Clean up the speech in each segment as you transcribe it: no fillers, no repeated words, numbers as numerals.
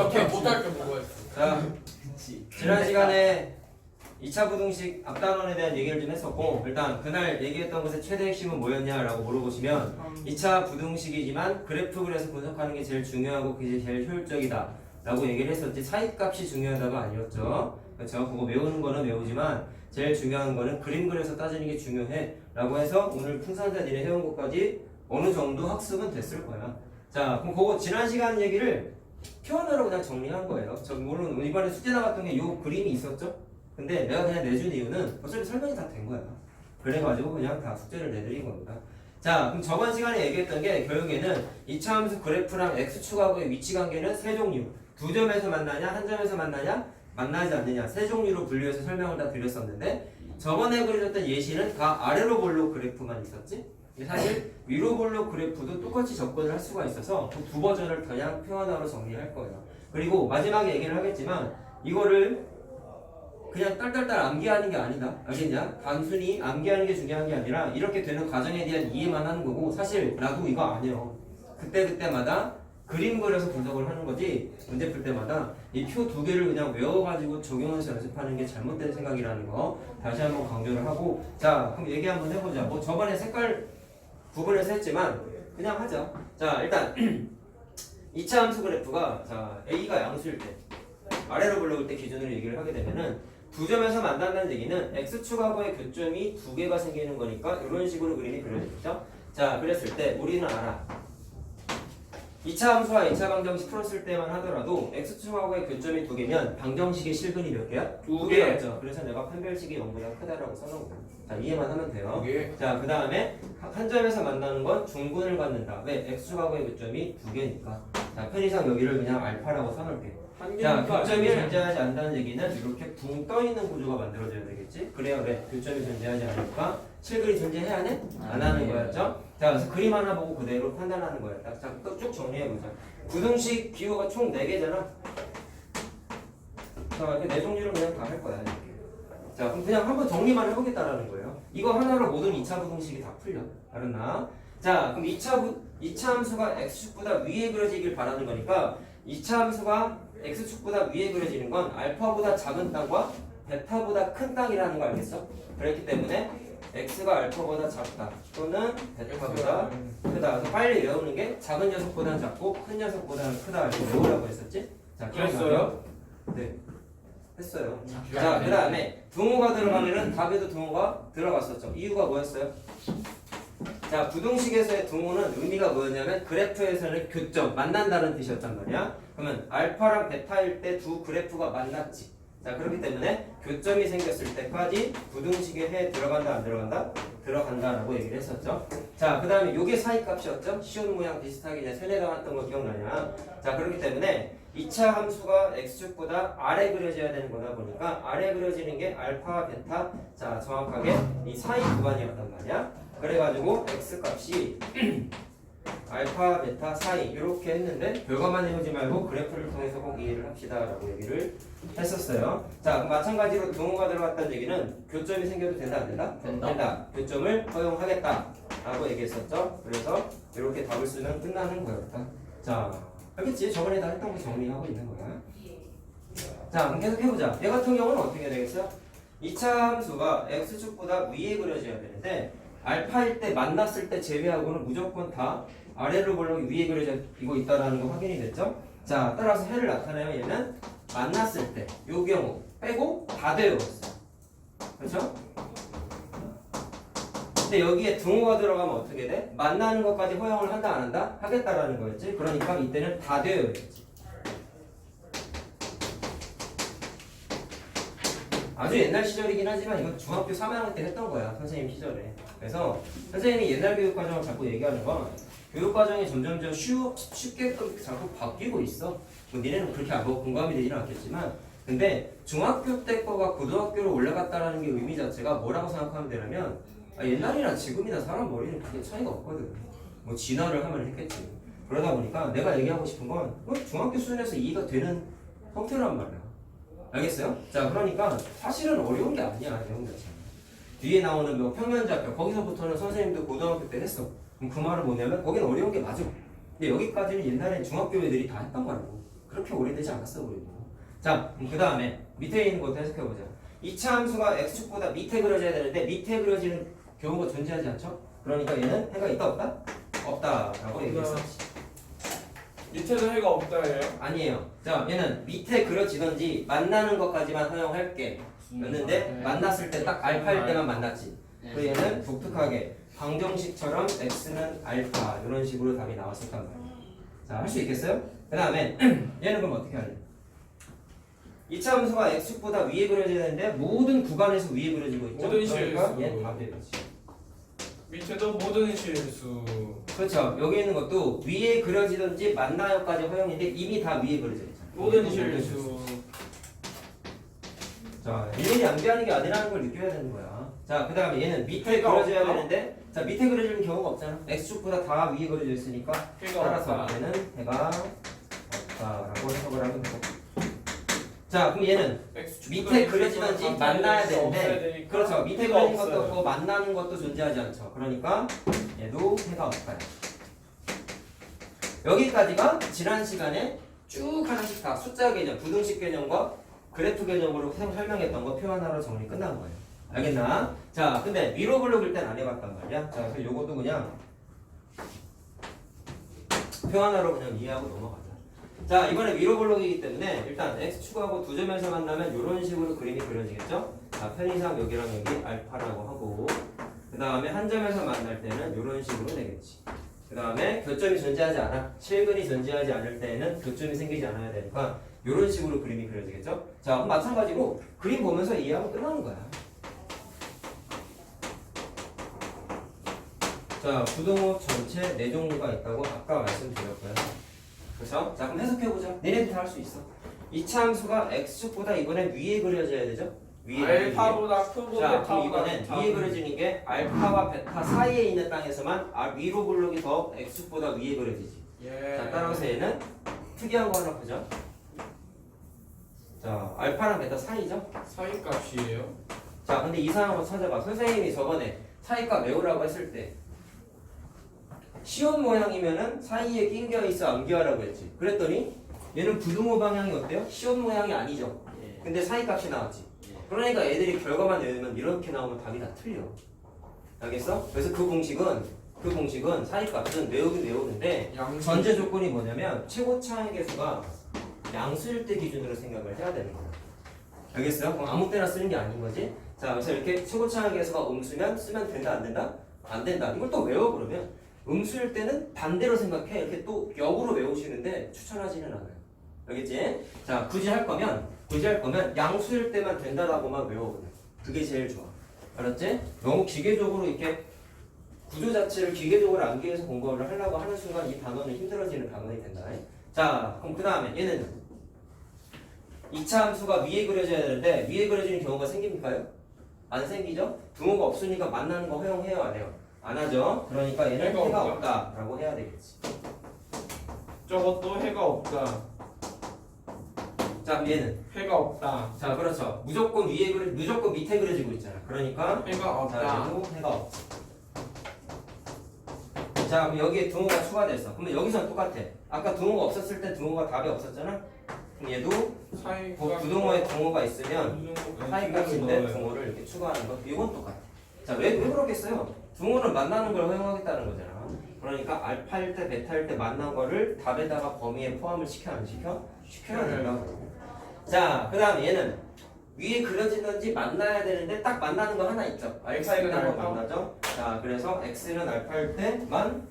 어떻게 못할 게 뭐가 있어. 자, 지난 시간에 2차 부등식 앞단원에 대한 얘기를 좀 했었고, 일단 그날 얘기했던 것의 최대 핵심은 뭐였냐라고 물어보시면 2차 부등식이지만 그래프 그려서 분석하는 게 제일 중요하고 그게 제일 효율적이다 라고 얘기를 했었지, 사이값이 중요하다가 아니었죠. 그렇죠? 그거 외우는 거는 외우지만 제일 중요한 거는 그림 그려서 따지는 게 중요해 라고 해서 오늘 풍산자 니네 해온 것까지 어느 정도 학습은 됐을 거야. 자, 그럼 그거 지난 시간 얘기를 표현으로 그냥 정리한 거예요. 저 물론 이번에 숙제 나갔던 게 요 그림이 있었죠? 근데 내가 그냥 내준 이유는 어차피 설명이 다 된 거야. 그래가지고 그냥 다 숙제를 내드린 겁니다. 자, 그럼 저번 시간에 얘기했던 게 결국에는 2차 함수 그래프랑 x축하고의 위치 관계는 세 종류. 두 점에서 만나냐, 한 점에서 만나냐, 만나지 않느냐, 세 종류로 분류해서 설명을 다 드렸었는데, 저번에 그려졌던 예시는 다 아래로 볼록 그래프만 있었지? 사실 위로 볼록 그래프도 똑같이 접근을 할 수가 있어서 그 두 버전을 그냥 표현화로 정리할 거예요. 그리고 마지막에 얘기를 하겠지만 이거를 그냥 딸딸딸 암기하는 게 아니다. 알겠냐? 단순히 암기하는 게 중요한 게 아니라 이렇게 되는 과정에 대한 이해만 하는 거고, 사실 나도 이거 안 해요. 그때마다 그림 그려서 분석을 하는 거지, 문제 풀 때마다 이 표 두 개를 그냥 외워가지고 적용해서 연습하는 게 잘못된 생각이라는 거 다시 한번 강조를 하고, 자, 그럼 얘기 한번 해보자. 뭐 저번에 색깔 구분해서 했지만 그냥 하자. 자, 일단 2차 함수 그래프가, 자, A가 양수일 때, 아래로 불러올 때 기준으로 얘기를 하게 되면은 두 점에서 만난다는 얘기는 x축하고의 교점이 두 개가 생기는 거니까 이런 식으로 그림이 그려지죠. 자, 그랬을 때 우리는 알아. 2차 함수와 2차 방정식 풀었을 때만 하더라도 x축하고의 교점이 두 개면 방정식의 실근이 몇 개야? 두 개였죠. 그래서 내가 판별식이 0보다 크다라고 써놓은 거야. 자, 이해만 하면 돼요. 자, 그 다음에 한 점에서 만나는 건 중근을 갖는다. 왜? x축하고의 교점이 두 개니까. 자, 편의상 여기를 그냥 알파라고 써놓을게. 자, 교점이 존재하지 않는다는 얘기는 이렇게 붕 떠있는 구조가 만들어져야 되겠지? 그래야 왜? 교점이 존재하지 않으니까 실근이 존재해야 돼? 안 하는 거였죠? 자, 그래서 그림 하나 보고 그대로 판단하는 거였다. 자, 쭉 정리해보자. 부등식 기호가 총 4개잖아? 자, 이렇게 4종류를 그냥 다 할 거야. 이렇게. 자, 그럼 그냥 한번 정리만 해보겠다라는 거예요. 이거 하나로 모든 2차 부등식이 다 풀려. 알았나? 자, 그럼 2차 함수가 x축보다 위에 그려지길 바라는 거니까 2차 함수가 x축보다 위에 그려지는 건 알파보다 작은 땅과 베타보다 큰 땅이라는 거 알겠어? 그렇기 때문에 x가 알파보다 작다 또는 베타보다 크다. 그래서 빨리 외우는 게 작은 녀석보다는 작고 큰 녀석보다는 크다 이렇게 외우라고 했었지? 자, 기억나요? 네, 했어요. 자, 그 다음에 등호가 들어가면은 답에도 등호가 들어갔었죠. 이유가 뭐였어요? 자, 부등식에서의 등호는 의미가 뭐였냐면 그래프에서는 교점, 만난다는 뜻이었단 말이야. 그러면 알파랑 베타일 때 두 그래프가 만났지. 자, 그렇기 때문에 교점이 생겼을 때까지 부등식에 해 들어간다 안 들어간다? 들어간다라고 얘기를 했었죠. 자, 그 다음에 요게 사이값이었죠. 시옷 모양 비슷하게 이제 세뇌당했던 거 기억나냐? 자, 그렇기 때문에 2차 함수가 x축보다 아래 그려져야 되는 거다 보니까 아래 그려지는 게 알파, 베타, 자, 정확하게 이 사이 구간이었단 말이야. 그래가지고 x값이 알파, 베타, 사이 이렇게 했는데 결과만 외우지 말고 그래프를 통해서 꼭 이해를 합시다 라고 얘기를 했었어요. 자, 마찬가지로 등호가 들어갔다는 얘기는 교점이 생겨도 된다 안 된다? 된다. 교점을 허용하겠다 라고 얘기했었죠. 그래서 이렇게 답을 쓰면 끝나는 거였다. 자, 알겠지? 저번에 다 했던 거 정리하고 있는 거야. 자, 그럼 계속 해보자. 얘 같은 경우는 어떻게 되겠어요? 2차 함수가 x축보다 위에 그려져야 되는데 알파일 때 만났을 때 제외하고는 무조건 다 아래로 볼록 위에 그려지고 있다는 거 확인이 됐죠? 자, 따라서 해를 나타내면 얘는 만났을 때 요 경우 빼고 다 되어 있어요. 그렇죠? 근데 여기에 등호가 들어가면 어떻게 돼? 만나는 것까지 허용을 한다 안 한다? 하겠다라는 거였지? 그러니까 이때는 다 되어 있지. 아주 옛날 시절이긴 하지만 이건 중학교 3학년 때 했던 거야, 선생님 시절에. 그래서 선생님이 옛날 교육과정을 자꾸 얘기하는 건 교육과정이 점점점 쉽게끔 자꾸 바뀌고 있어. 뭐 니네는 그렇게 공감이 되지는 않겠지만, 근데 중학교 때 거가 고등학교로 올라갔다라는 게 의미 자체가 뭐라고 생각하면 되냐면, 옛날이나 지금이나 사람 머리는 크게 차이가 없거든. 뭐 진화를 하면 했겠지. 그러다 보니까 내가 얘기하고 싶은 건 중학교 수준에서 이해가 되는 형태란 말이야. 알겠어요? 자, 그러니까 사실은 어려운 게 아니야, 내용 자체는. 뒤에 나오는 뭐 평면좌표, 거기서부터는 선생님도 고등학교 때 했어. 그럼 그 말은 뭐냐면 거긴 어려운 게 맞아. 근데 여기까지는 옛날에 중학교 애들이 다 했던 거라고. 그렇게 오래되지 않았어 우리도. 자, 그 다음에 밑에 있는 것도 해석해보자. 이차 함수가 x축보다 밑에 그려져야 되는데 밑에 그려지는 경우가 존재하지 않죠? 그러니까 얘는 해가 있다 없다? 없다라고 얘기했었지. 밑에도 해가 없다예요? 아니에요. 자, 얘는 밑에 그려지던지 만나는 것까지만 허용할게 였는데 만났을 때 딱 알파일 때만 만났지. 그리고 얘는 독특하게 방정식처럼 x는 알파 이런 식으로 답이 나왔었단 말이야. 자, 할 수 있겠어요? 그 다음에 얘는 그럼 어떻게 할래? 이차 함수가 x축보다 위에 그려져야 되는데 모든 구간에서 위에 그려지고 있죠? 모든 그러니까 실수. 얘 답이 되지. 밑에도 모든 실수. 그렇죠. 여기 있는 것도 위에 그려지든지 만나요까지 허용인데 이미 다 위에 그려져 있잖아. 모든 실수. 자, 일일이 낭비하는 게 아니라는 걸 느껴야 되는 거야. 자, 그 다음에 얘는 밑에 해가 그려져야 없다? 되는데 자, 밑에 그려지는 경우가 없잖아. x축보다 다 위에 그려져 있으니까 해가 따라서 없다. 얘는 해가 없다라고 해석을 하면 되고. 자, 그럼 얘는 밑에 그려지든지 만나야 되는데 그렇죠. 밑에 그려진 것도 없고 만나는 것도 존재하지 않죠. 그러니까 얘도 해가 없다. 여기까지가 지난 시간에 쭉 하나씩 다 숫자 개념, 부등식 개념과 그래프 개념으로 설명했던 거 표현하러 정리 끝난 거예요. 알겠나? 자, 근데 위로 블록일 땐 안 해봤단 말이야. 자, 그래서 요것도 그냥 표현하러 그냥 이해하고 넘어가자. 자, 이번에 위로 블록이기 때문에 일단 x축하고 두 점에서 만나면 이런 식으로 그림이 그려지겠죠? 자, 편의상 여기랑 여기 알파라고 하고 그 다음에 한 점에서 만날 때는 이런 식으로 되겠지. 그 다음에 교점이 존재하지 않아. 실근이 존재하지 않을 때에는 교점이 생기지 않아야 되니까 이런 식으로 그림이 그려지겠죠? 자, 그럼 마찬가지로 그림 보면서 이해하면 끝나는 거야. 자, 부등호 전체 4종류가 있다고 아까 말씀드렸고요. 그렇죠? 자, 그럼 해석해보자. 얘네들 다 할 수 있어. 이차 함수가 x축보다 이번엔 위에 그려져야 되죠? 위에 알파보다 크고 자, 그럼 베타보다 이번엔 위에 그려지는 게 알파와 베타 사이에 있는 땅에서만 위로 블록이 더 x축보다 위에 그려지지. 예. 자, 따라서 얘는 특이한 거 하나 보자. 자, 알파랑 베타 사이죠? 사이값이에요. 자, 근데 이상한 거 찾아봐. 선생님이 저번에 사이값 외우라고 했을 때 시옷 모양이면은 사이에 낑겨 있어 암기하라고 했지. 그랬더니 얘는 부등호 방향이 어때요? 시옷 모양이 아니죠. 근데 사이값이 나왔지. 그러니까 애들이 결과만 외우면 이렇게 나오면 답이 다 틀려. 알겠어? 그래서 그 공식은 사이값은 외우긴 외우는데 전제 조건이 뭐냐면 최고 차항의 개수가 양수일 때 기준으로 생각을 해야 되는 거야. 알겠어요? 그럼 아무 때나 쓰는 게 아닌 거지. 자, 그래서 이렇게 최고 차항의 개수가 음수면 쓰면 된다 안 된다? 안 된다. 이걸 또 외워 그러면 음수일 때는 반대로 생각해. 이렇게 또 역으로 외우시는데 추천하지는 않아요. 알겠지? 자, 굳이 할 거면 양수일 때만 된다라고만 외워 그냥. 그게 제일 좋아. 알았지? 너무 기계적으로 이렇게 구조 자체를 기계적으로 암기해서 공부를 하려고 하는 순간 이 단어는 힘들어지는 단어이 된다. 자, 그럼 그 다음에 얘는 2차 함수가 위에 그려져야 되는데 위에 그려지는 경우가 생깁니까요? 안 생기죠? 등호가 없으니까 만나는 거 허용해요 안 해요? 안 하죠? 그러니까 얘는 해가 없다라고 해야 되겠지. 저것도 해가 없다. 자, 얘는 해가 없다. 자, 그렇죠. 무조건 무조건 밑에 그려지고 있잖아. 그러니까 해가 없다. 자, 얘도 해가 없지. 자, 그럼 여기에 등호가 추가됐어. 그러면 여기서는 똑같아. 아까 등호가 없었을 때 등호가 답이 없었잖아. 그럼 얘도 부등호에 등호가 있으면 사이값인데 등호를 이렇게 추가하는 거. 이건 똑같아. 자, 왜 그러겠어요? 등호는 만나는 걸 허용하겠다는 거잖아. 그러니까 알파일 때 베타일 때 만난 거를 답에다가 범위에 포함을 시켜 안 시켜? 시켜야 된다고. 자, 그 다음에 얘는 위에 그려지든지 만나야 되는데 딱 만나는 거 하나 있죠. 알파일 때만 만나죠. 자, 그래서 x는 알파일 때만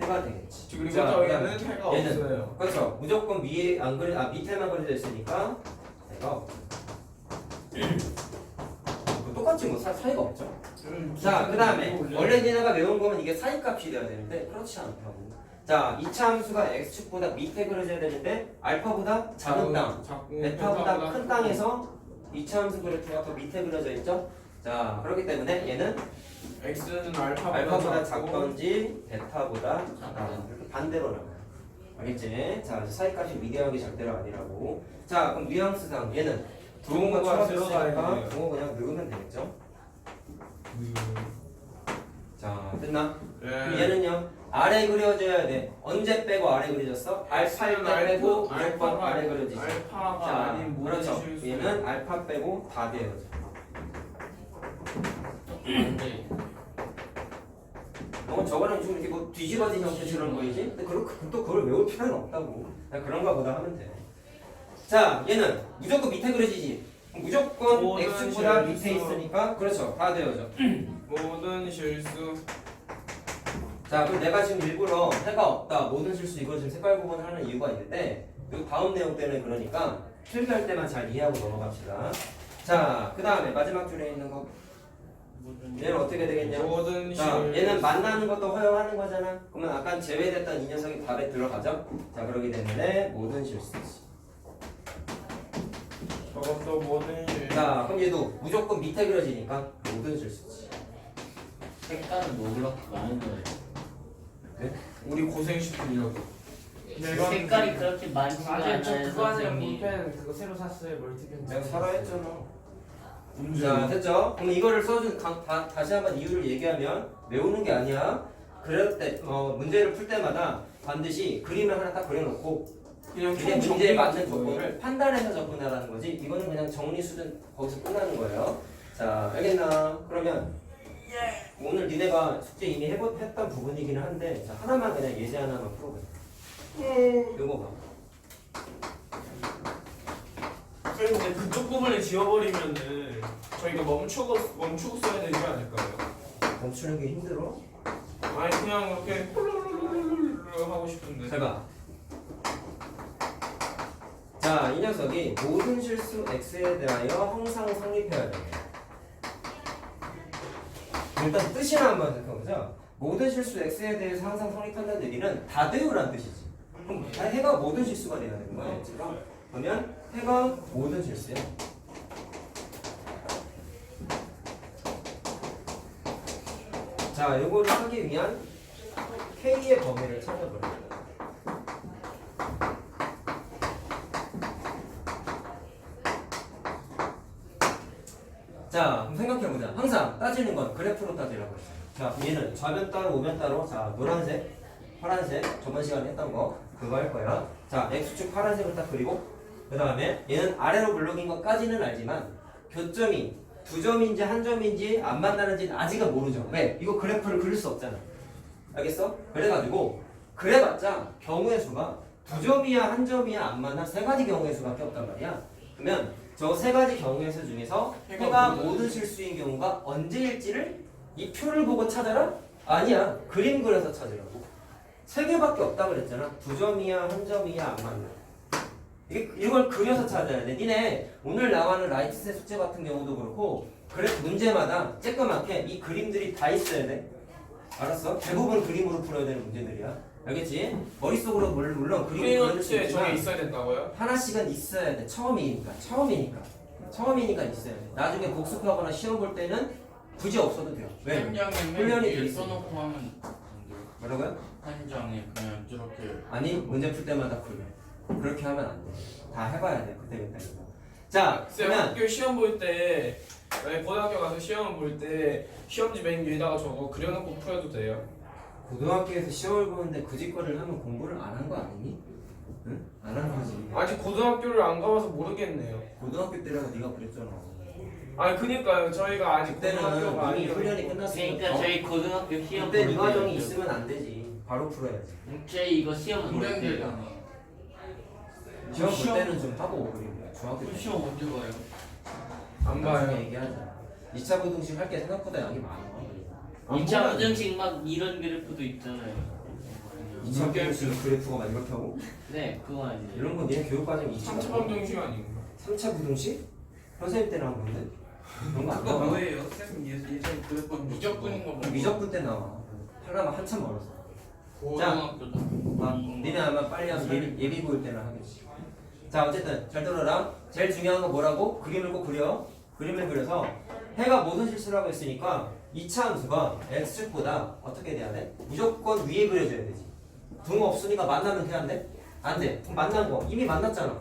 해가 되겠지. 그리고 자, 저희는 해가 얘는 없어요. 그렇죠. 무조건 위에 안 그려 밑에만 그려져 있으니까 해가 없죠. 똑같지 뭐 사이가 없죠. 자, 그 다음에 원래 니네가 외운 거면 이게 사이값이 돼야 되는데 그렇지 않다고. 자, 2차 함수가 x축보다 밑에 그려져야 되는데 알파보다 작은 땅, 베타보다 큰 땅에서 2차 함수 그래프가 더 밑에 그려져 있죠. 자, 그렇기 때문에 얘는 x는 알파보다 작던지 베타보다 작다. 이렇게 반대로 나와요. 알겠지? 자, 사이값이 미대하기 절대로 아니라고. 자, 그럼 뉘앙스상 얘는 등호가 들어가니까 등호 그냥 넣으면 되겠죠. 자, 됐나? 그럼 네. 얘는요 아래 그려져야 돼. 언제 빼고 아래 그려졌어? 알파일 때 빼고 무조건 아래 그려지지. 알파가 자, 아닌 모든 그렇죠. 실수. 얘는 알파 빼고 답이에요. 근데 저거는 좀 이렇게 뭐 뒤집어진 형태처럼 보이지? 근데 또 그걸 외울 필요는 없다고. 그냥 그런가 보다 하면 돼. 자, 얘는 무조건 밑에 그려지지. 무조건 모든 x보다 밑에 실수. 있으니까 그렇죠. 다 되어져. 모든 실수. 자, 그럼 내가 지금 일부러 해가 없다, 모든 실수 이걸 지금 색깔 구분을 하는 이유가 있는데 이 다음 내용 때문에 그러니까 필기할 때만 잘 이해하고 넘어갑시다. 자, 그 다음에 마지막 줄에 있는 거 얘는 어떻게 되겠냐? 모든 자, 실수. 얘는 만나는 것도 허용하는 거잖아. 그러면 아까 제외됐던 이 녀석이 답에 들어가죠? 자, 그러기 때문에 모든 실수지. 저것도 모든 실수. 자, 그럼 얘도 무조건 밑에 그려지니까 모든 실수지. 색깔은 뭐 그렇게 많은 거예요? 우리 고생시키려고. 색깔이 그렇게 많지가 맞아요. 저 않아요, 그거 하느라 선생님. 볼펜 그거 새로 샀어요. 멀티펜. 내가 사라 했잖아. 문제. 자, 됐죠? 그럼 이거를 써준 다시 한번 이유를 얘기하면 외우는 게 아니야. 그럴 때 문제를 풀 때마다 반드시 그림을 하나 딱 그려놓고 그냥 이게 총 문제에 정리 맞는 같은 거예요. 조건을 판단해서 접근하라는 거지. 이거는 그냥 정리 수준 거기서 끝나는 거예요. 자, 알겠나? 그러면 오늘 니네가 숙제 이미 했던 부분이기는 한데 자, 하나만 그냥 예제 하나만 풀어봐. 요거 봐. 근데 그쪽 부분을 지워버리면은 저희가 멈추고 써야 되지 않을까요? 멈추는 게 힘들어? 아니 그냥 이렇게 훌루루루루루 하고 싶은데. 잘 봐. 자, 이 녀석이 모든 실수 x에 대하여 항상 성립해야 돼. 일단 뜻이나 한번 생각해보자. 모든 실수 x에 대해서 항상 성립한다는 얘기는 다 돼요라는 뜻이지. 그럼 해가 모든 실수가 돼야 되는 거야. x가. 그러면 해가 모든 실수야. 자, 요거를 하기 위한 k의 범위를 찾아보려고. 자, 그럼 생각해보자. 항상 따지는 건 그래프로 따지라고 했어요. 자, 얘는 좌변 따로 우변 따로. 자, 노란색, 파란색. 저번 시간에 했던 거 그거 할 거야. 자, x축 파란색을 딱 그리고 그 다음에 얘는 아래로 블록인 것까지는 알지만 교점이 두 점인지 한 점인지 안 만나는지는 아직은 모르죠. 왜? 이거 그래프를 그릴 수 없잖아. 알겠어? 그래가지고 그래봤자 경우의 수가 두 점이야 한 점이야 안 만나 세 가지 경우의 수밖에 없단 말이야. 그러면 저 세 가지 경우의 수 중에서 해가 모든 실수인 경우가 언제일지를 이 표를 보고 찾아라? 아니야. 그림 그려서 찾으라고. 세 개밖에 없다 그랬잖아. 두 점이야 한 점이야 안 만나. 이걸 그려서 찾아야 돼. 니네 오늘 나가는 라이트셋 숙제 같은 경우도 그렇고 그래 문제마다 쬐끄맣게 이 그림들이 다 있어야 돼. 알았어? 대부분 그림으로 풀어야 되는 문제들이야. 알겠지? 머릿속으로 물론 그림을 그려줄 수 프리노트에 저게 있지만 있어야 된다고요? 하나씩은 있어야 돼. 처음이니까 있어야 돼. 나중에 복습하거나 시험 볼 때는 굳이 없어도 돼요. 왜? 한장에 훈련이 돼 맨 위에 있어. 써놓고 하면 안 돼요? 뭐라고요? 한 장에 그냥 저렇게 아니 문제 풀 때마다 그려. 그렇게 하면 안 돼. 다 해봐야 돼. 그때. 자, 쌤 그러면 학교 시험 볼 때 고등학교 가서 시험 볼 때 시험지 맨 위에다가 저거 그려놓고 풀어도 돼요? 고등학교에서 시험을 보는데 그 짓거리를 하면 공부를 안 한 거 아니니? 응? 안 한 거지. 아직 고등학교를 안 가봐서 모르겠네요. 고등학교 때라고 네가 그랬잖아. 아니 그니까요. 저희가 아직 고등학교가 그때는 이미 아니어서. 훈련이 끝났으니까. 그러니까 저희 고등학교 시험 그때 볼 이 과정이 때 있으면 안 되지. 바로 풀어야지. 저희 이거 시험 볼 때요. 시험 볼 때는 좀 하고 그리고 중학교 때. 시험 언제 봐요? 안 나중에 봐요. 얘기하자. 2차 고등식 할 게 생각보다 양이 많아. 안 2차 보면 부등식 막 이런 그래프도 있잖아요. 2차 고등식 그래프가 막 이렇게 하고 네, 그거 아니에요. 이런 건 니네 교육과정 2차 3차 방정식 아니고. 3차 부등식? 선생님 때는 한 건데? 그런 거안 나와. 뭐예요? 쌤 예전 그랬던 무적분인 거 보고. 미적분 때 나와. 하려면 한참 멀었어. 고등학교도. 니네 아마 빨리 하면 예비 보일 때는 하겠지. 자, 어쨌든 잘 들어라. 제일 중요한 건 뭐라고? 그림을 꼭 그려. 그림을 그려서 해가 모든 실수라고 했으니까 2차 함수가 x축보다 어떻게 돼야 돼? 무조건 위에 그려줘야 되지. 등 없으니까 만나면 돼야 안 돼? 안 돼. 그럼 만난 거 이미 만났잖아.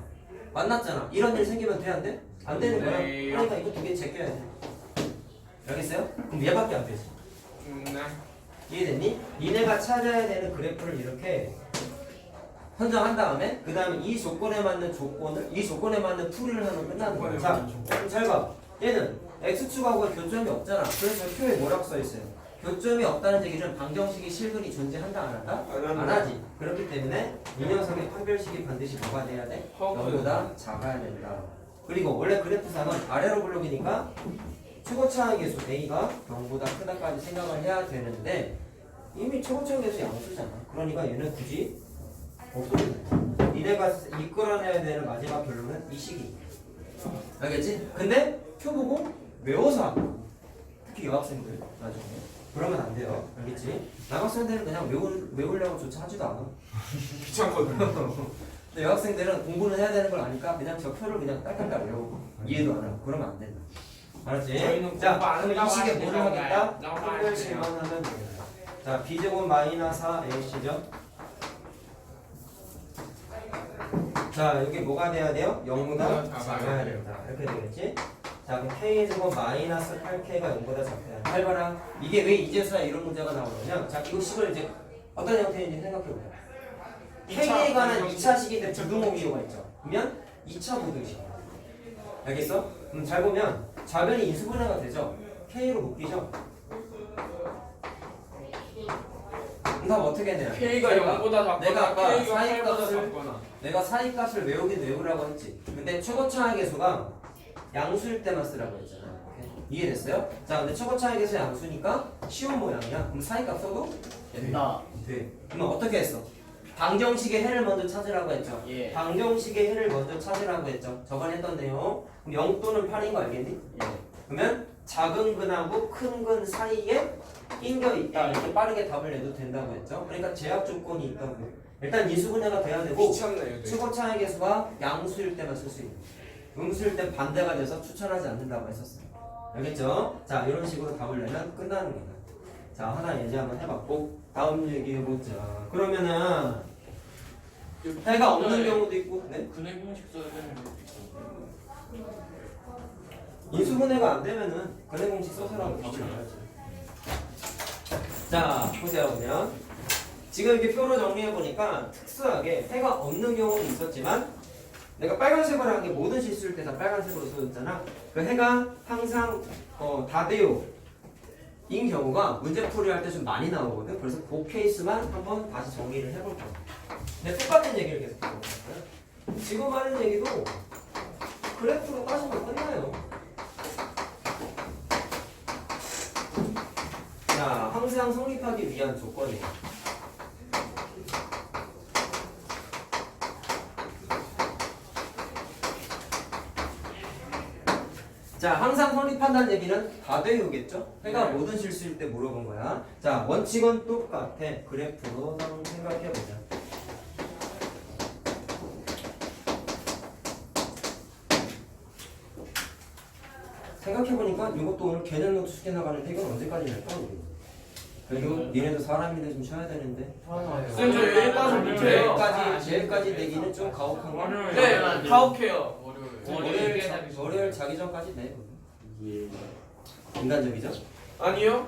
이런 일 생기면 돼야 안 돼? 안 되는 거야. 네. 그러니까 이거 두 개 제껴야 돼. 알겠어요? 그럼 얘밖에 안 되지. 네. 이해됐니? 니네가 찾아야 되는 그래프를 이렇게 선정한 다음에 그 다음에 이 조건에 맞는 풀이를 하면 끝나는 거야. 자, 그럼 잘 봐. 얘는 x축하고 교점이 없잖아. 그래서 표에 뭐라고 써있어요? 교점이 없다는 얘기는 방정식이 실근이 존재한다 안 한다? 안 하지. 그렇기 때문에 이 녀석의 판별식이 반드시 뭐가 돼야 돼? 0보다 작아야 된다. 그리고 원래 그래프상은 아래로 블록이니까 최고차항 계수 A가 0보다 크다까지 생각을 해야 되는데 이미 최고차항 계수 양수잖아. 그러니까 얘는 굳이 없어진다. 니네가 이끌어내야 되는 마지막 결론은 이 식이. 알겠지? 근데 표 보고 외워서 하고 특히 여학생들 나중에 그러면 안 돼요. 알겠지? 남학생들은 그냥 외우려고 조차 하지도 않아. 귀찮거든요. 근데 여학생들은 공부는 해야 되는 걸 아니까 그냥 저 표를 그냥 딸깍딸 외우고 이해도 안 하고 그러면 안 된다. 알았지? 저희는 자, 공부 안 그럼 이 한다고 식에 하시는 뭐를 하겠다? 건가요? 판별식만 하면 되겠다. 자, b제곱 마이너스 4ac죠? 자, 여기 뭐가 돼야 돼요? 0보다 작아야 된다. 이렇게 되겠지? 자, 그럼 k제곱 마이너스 8k가 0보다 작다. 잘 봐라. 이게 왜 이제서야 이런 문제가 나오냐면, 자, 이거 식을 이제 어떤 형태인지 생각해보자. k에 관한 2차 식인데 부등호 비호가 있죠. 그러면 2차 부등식. 알겠어? 잘 보면 좌변이 인수분해가 되죠. k로 묶이죠. 그럼 어떻게 내냐? K가 0보다 작거나 내가 아까 K가 사이 8보다 값을 작거나. 내가 사이 값을 외우긴 외우라고 했지. 근데 최고차항 계수가 양수일 때만 쓰라고 했잖아. 이렇게. 이해됐어요? 자, 근데 최고차항 계수 양수니까 쉬운 모양이야. 그럼 사이 값 써도 된다. 돼. 그러면 어떻게 했어? 방정식의 해를 먼저 찾으라고 했죠. 예. 방정식의 해를 먼저 찾으라고 했죠. 저번에 했던 내용. 그럼 0 또는 8인 거 알겠니? 예. 그러면 작은 근하고 큰 근 사이에 낑겨 있다. 이렇게 빠르게 답을 내도 된다고 했죠. 그러니까 제약 조건이 있다고요. 일단 인수분해가 돼야 되고 귀찮네요. 최고차항 계수가 양수일 때만 쓸 수 있는. 음수일 때 반대가 돼서 추천하지 않는다고 했었어요. 알겠죠? 자, 이런 식으로 답을 내면 끝나는 거다. 자, 하나 예제 한번 해봤고 다음 얘기해보자. 그러면은 해가 없는 경우도 있고, 네? 근해 공식 써야 되는 것도 있고. 인수분해가 안 되면은 근해 공식 써서라도 답을 내야지. 자, 보세요. 보면 지금 이렇게 표로 정리해 보니까 특수하게 해가 없는 경우는 있었지만 내가 빨간색으로 한 게 모든 실수일 때 다 빨간색으로 써줬잖아. 그 해가 항상 다대요 인 경우가 문제 풀이할 때 좀 많이 나오거든. 그래서 그 케이스만 한번 다시 정리를 해볼 거야. 근데 똑같은 얘기를 계속 해볼 거야. 지금 하는 얘기도 그래프로 따지면 끝나요. 자, 항상 성립하기 위한 조건이에요. 자, 항상 성립한다는 얘기는 다대요겠죠? 해가 모든 실수일 때 물어본 거야. 자, 원칙은 똑같아. 그래프로 생각해보자. 생각해보니까 이것도 오늘 개념 노트 숙제나가는데 이건 언제까지 할까? 그리고 니네도 사람인데 좀 쉬어야 되는데. 쌤, 저 여기까지 못해요. 제일까지 내기는 좀 가혹한 거. 네, 가혹해요. 월요일 자기 전까지 내. 예. 인간적이죠? 아니요?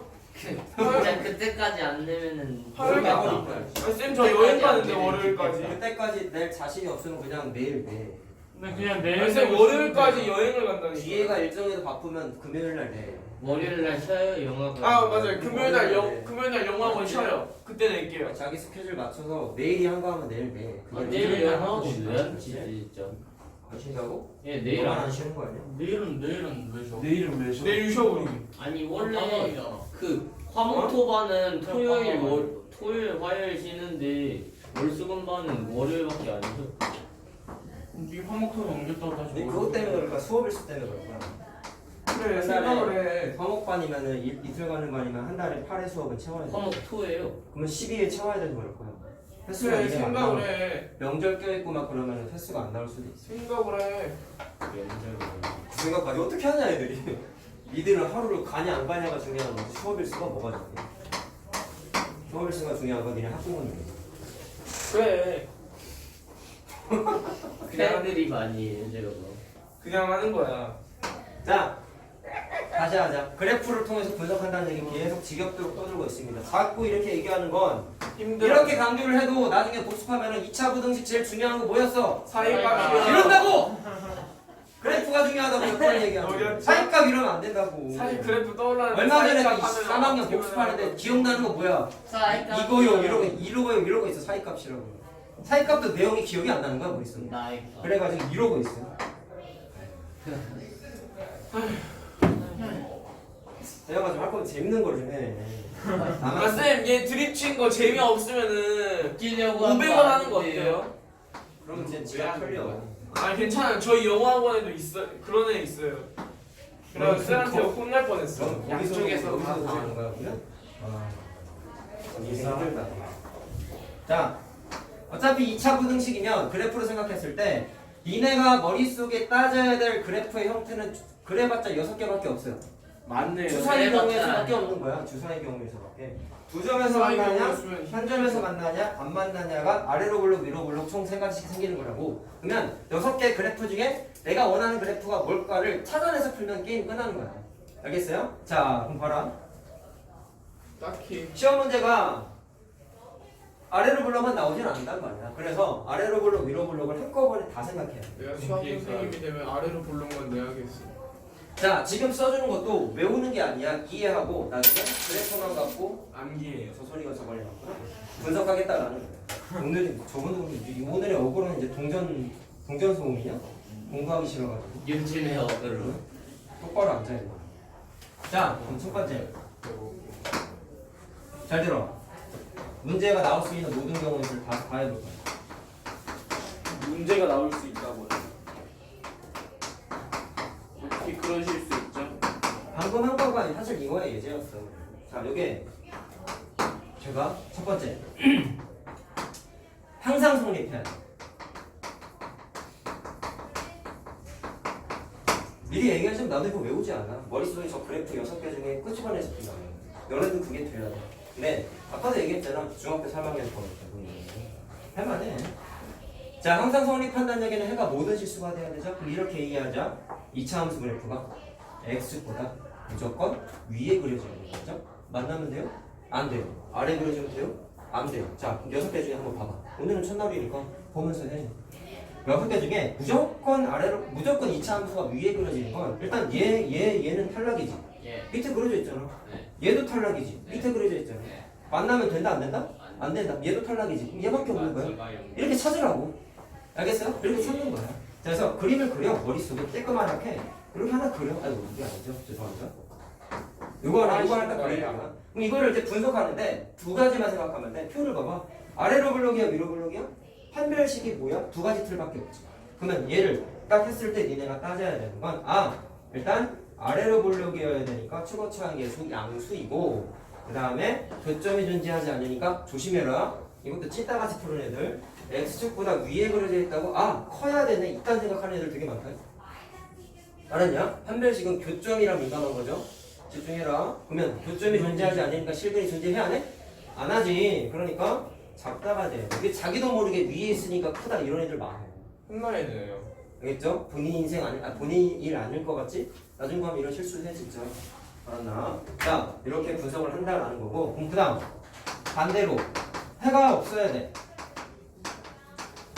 그냥 그때까지 안 되면은 화요일 나버릴 거야. 쌤, 저 여행 가는데 월요일까지. 그때까지 낼 자신이 없으면 그냥 내일 내. 근데 그냥 아니, 내일 쌤, 월요일까지 여행을 간다니까. 뒤에가 일정에도 바쁘면 금요일 날 내. 월요일 날 쉬어요 영화가. 아, 맞아요. 금요일날 영화관 쉬어요. 그때 낼게요. 자기 스케줄 맞춰서 내일이 한 거 하면 내일 내. 내일 영화하고 왜안 쉬지 진짜? 안 쉰다고? 예 내일 너만 안 안 쉬는 거 아니야? 내일은 왜 쉬어? 내일은 왜 쉬어? 내일 쉬어, 우리. 아니 원래 깜빡이잖아. 그 화목토반은 토요일 깜빡이. 토요일 화요일 쉬는데 월수금반은 월요일밖에 안 쉬어. 네 화목토로 옮겼다가 다시. 근데 그것 때문에 그럴까? 수업일수 때문에 그럴까? 그래, 생각을 해. 화목반이면은 이틀 가는 반이면 한 달에 8회 수업은 채워야 돼. 화목토예요. 그러면 12일 채워야 돼서 그럴 거야. 횟수가 그래, 이제 안 생각을 나와. 해. 명절 껴있고 막 그러면 횟수가 안 나올 수도 있어. 생각을 해. 그 생각까지 어떻게 하냐 애들이. 니들은 하루를 가냐 안 가냐가 중요한 거지 수업일수가 뭐가 중요해. 수업일수가 중요한 건 니네 학부모님이야. 그래. 팬들이 많이 해요 제가 뭐. 그냥 하는 거야. 자, 다시 하자. 그래프를 통해서 분석한다는 얘기 계속 지겹도록 떠들고 있습니다. 자꾸 이렇게 얘기하는 건 힘들어. 이렇게 강조를 해도 나중에 복습하면은 2차 부등식 제일 중요한 거 뭐였어? 사이값이요. 이런다고! 그래프가 중요하다고 몇 번을 얘기하고 어렵죠? 사이값 이러면 안 된다고. 사이 그래프 떠올라는. 얼마 전에 3학년 복습하는데 기억나는 거 뭐야? 이거요 이러고 있어. 사이값이라고. 사이값도 내용이 기억이 안 나는 거야 머릿속에. 그래가지고 이러고 있어. 내가 좀 할 거면 재밌는 걸 좀 해. 아, 쌤, 얘 드립 친 거 재미없으면은 웃기려고 500원 하는 거 어때요? 그러면 진짜 지가 털려. 아, 괜찮아요. 저희 영어학원에도 있어. 그런 애 있어요. 그래서 쌤한테 혼날 뻔했어. 그럼 양쪽에서 여기서 다 하는 거야 그러면? 이게 힘들다. 자, 어차피 2차 부등식이면 그래프로 생각했을 때 니네가 머릿속에 따져야 될 그래프의 형태는 그래봤자 6개밖에 없어요. 맞네요. 주사의 그래봤자 경우에서밖에 없는 거야. 주사의 경우에서밖에. 두 점에서 만나냐, 한 점에서 만나냐, 안 만나냐가 아래로 블록, 위로 블록 총 3가지씩 생기는 거라고. 그러면 6개 그래프 중에 내가 원하는 그래프가 뭘까를 찾아내서 풀면 게임 끝나는 거야. 알겠어요? 자, 그럼 봐라. 딱히. 시험 문제가 아래로 블록만 나오진 않는단 말이야. 그래서 아래로 블록, 위로 블록을 한꺼번에 다 생각해야 돼. 내가 수학 선생님이 되면 아래로 볼록만 내야겠어. 자, 지금 써주는 것도 외우는 게 아니야. 이해하고 나중에 그래프만 갖고 암기예요. 저 소리가 저번에 나왔구나. 분석하겠다라는 거야. 오늘의 어그로는 이제 동전 소음이냐? 공부하기 싫어가지고 윤진의 어그로. 똑바로 앉아야 돼. 자, 그럼 첫 번째. 잘 들어. 문제가 나올 수 있는 모든 경우를 다 해볼 거야. 문제가 나올 수 있다고요. 어떻게 그러실 수 있죠? 방금 한 거가 사실 이거의 예제였어. 자, 요게 제가 첫 번째 항상 성립해야 돼. 미리 얘기하자면 나도 이거 외우지 않아. 머릿속에 저 그래프 6개 중에 끄집어내서 푼다. 너네도 그게 돼야 돼. 근데 아까도 얘기했잖아. 중학교 3학년 거였다고. 할만해. 자, 항상 성립한다는 얘기는 해가 모든 실수가 돼야 되죠. 그럼 이렇게 얘기하자. 2차 함수 그래프가 x보다 무조건 위에 그려져야 되는 거죠. 만나면 돼요? 안 돼요. 아래 그려주면 돼요? 안 돼요. 자, 6개 중에 한번 봐봐. 오늘은 첫날이니까 보면서 해. 6개 중에 무조건 아래로, 무조건 2차 함수가 위에 그려지는 건 일단 얘는 탈락이지. 예. 밑에 그려져 있잖아. 네. 얘도 탈락이지. 네. 밑에 그려져 있잖아. 네. 만나면 된다 안 된다? 안 된다. 얘도 탈락이지. 그럼 얘밖에 없는 거야. 이렇게 찾으라고. 알겠어요? 이렇게 찾는 거야. 자, 그래서 그림을 그려. 머릿속에 쬐끄만하게. 그렇게 하나 그려. 아이고, 이게 아니죠. 죄송합니다. 이거 하나 딱 그리는 거야. 그럼 이거를 이제 분석하는데 두 가지만 생각하면 돼. 표를 봐봐. 아래로 블록이야, 위로 블록이야? 판별식이 뭐야? 두 가지 틀밖에 없지. 그러면 얘를 딱 했을 때 니네가 따져야 되는 건 일단 아래로 블록이어야 되니까 최고 차항 계수 양수이고 그 다음에 교점이 존재하지 않으니까 조심해라. 이것도 찐따같이 푸는 애들 x축보다 위에 그려져 있다고 커야 되네 이딴 생각하는 애들 되게 많다. 알았냐? 판별식은 교점이랑 민감한 거죠. 집중해라. 그러면 교점이 존재하지 않으니까 실근이 존재해야 하네? 안 하지. 그러니까 작다가 돼. 이게 자기도 모르게 위에 있으니까 크다 이런 애들 많아. 혼나야 되네요. 알겠죠? 본인 인생 본인 일 아닐 것 같지? 나중에 가면 이런 실수를 해 진짜. 알았나? 자, 이렇게 분석을 한다라는 거고. 그럼 그다음 반대로 해가 없어야 돼.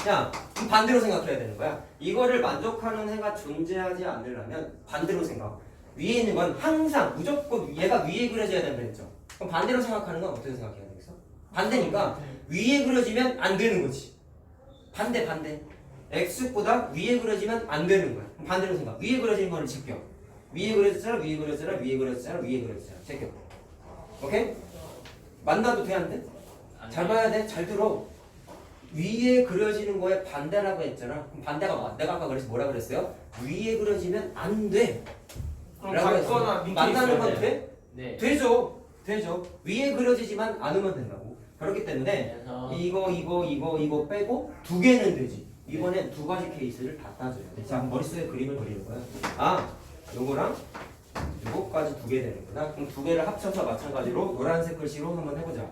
야, 그럼 반대로 생각해야 되는 거야. 이거를 만족하는 해가 존재하지 않으려면 반대로 생각. 위에 있는 건 항상 무조건 얘가 위에 그려져야 된다 했죠. 그럼 반대로 생각하는 건 어떻게 생각해야 되겠어? 반대니까 위에 그려지면 안 되는 거지. 반대. x보다 위에 그려지면 안 되는 거야. 그럼 반대로 생각. 위에 그려진 거를 제껴. 위에 그려졌잖아. 제껴. 오케이? 만나도 돼, 안 돼? 잘 봐야 돼. 잘 들어. 위에 그려지는 거에 반대라고 했잖아. 그럼 반대가 뭐? 내가 아까 그래서 뭐라 그랬어요? 위에 그려지면 안 돼. 그럼 라고 받거나 했어. 밑에 만나는 있어야 건 돼. 돼? 네. 되죠. 위에 그려지지만 않으면 된다고. 그렇기 때문에 그래서 이거 빼고 두 개는 되지. 이번엔 두 가지 케이스를 다 따져요. 자, 머릿속에 그림을 그리는 거야. 요거랑 요거까지 두 개 되는구나. 그럼 두 개를 합쳐서 마찬가지로 노란색 글씨로 한번 해보자.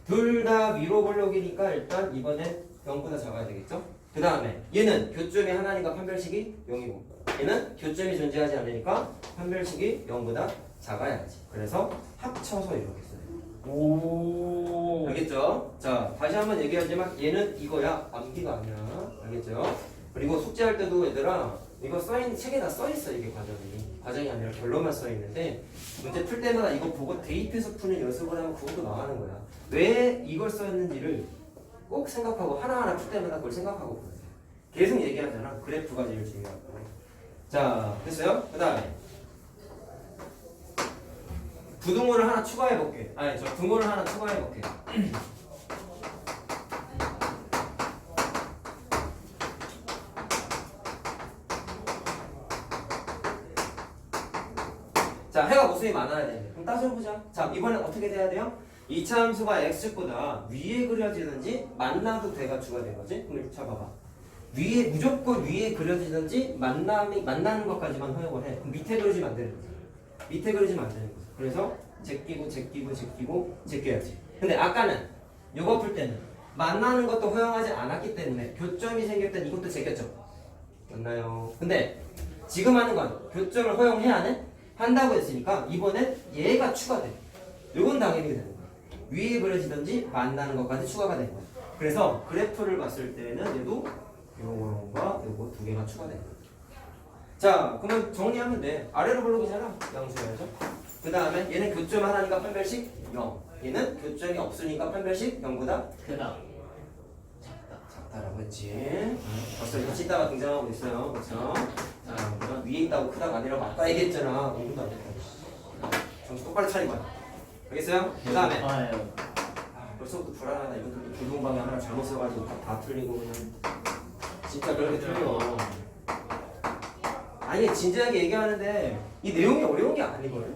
둘 다 위로 블록이니까 일단 이번엔 0보다 작아야 되겠죠? 그 다음에 얘는 교점이 하나니까 판별식이 0이고 얘는 교점이 존재하지 않으니까 판별식이 0보다 작아야지. 그래서 합쳐서 이렇게 써요. 오. 알겠죠? 자, 다시 한번 얘기하지만 얘는 이거야. 암기가 아니야. 알겠죠? 그리고 숙제할 때도 얘들아 이거 써있는 책에 다 써있어. 이게 과정이 아니라 결론만 써있는데 문제 풀 때마다 이거 보고 대입해서 푸는 연습을 하면 그것도 나가는 거야. 왜 이걸 썼는지를 꼭 생각하고 하나하나 풀 때마다 그걸 생각하고 보세요. 계속 얘기하잖아. 그래프가 제일 중요하고. 자, 됐어요? 그 다음에 부등호를 하나 추가해 볼게. 아니, 저 등호를 하나 추가해 볼게. 자, 해가 모습이 많아야 돼. 그럼 따져보자. 자, 이번엔 어떻게 돼야 돼요? 2차 함수가 x보다 위에 그려지든지 만나도 돼가 추가된 거지? 그럼 이렇게 봐봐. 위에 무조건 위에 그려지든지 만나는 것까지만 허용을 해. 그럼 밑에 그려지면 안 되는 거지. 밑에 그려지면 안 되는 거지. 그래서 제껴야지. 근데 아까는 요거 풀 때는 만나는 것도 허용하지 않았기 때문에 교점이 생길 땐 이것도 제꼈죠. 맞나요? 근데 지금 하는 건 교점을 허용해야 안 해? 한다고 했으니까 이번엔 얘가 추가돼. 요건 당연히 되는 거야. 위에 그려지든지 만나는 것까지 추가가 되는 거야. 그래서 그래프를 봤을 때는 얘도 요거과 요거 두 개가 추가되는 거야. 자, 그러면 정리하면 돼. 아래로 블록이잖아. 양수해야죠. 그 다음에 얘는 교점 하나니까 판별식 0. 얘는 교점이 없으니까 판별식 0보다 크다. 작다라고 했지. 벌써 이거 찢다가 등장하고 있어요. 그렇죠? 자, 그럼 위에 있다고 크다가 아니라고 아까 얘기했잖아. 공부도 안 됐다. 정신 똑바로 차리고. 알겠어요? 그 다음에 좋아요. 벌써부터 불안하다. 이것도 불공방에 하나 잘못 써가지고 다 틀리고 그냥 진짜 그렇게 틀려. 아니 진지하게 얘기하는데 이 내용이 어려운 게 아니거든.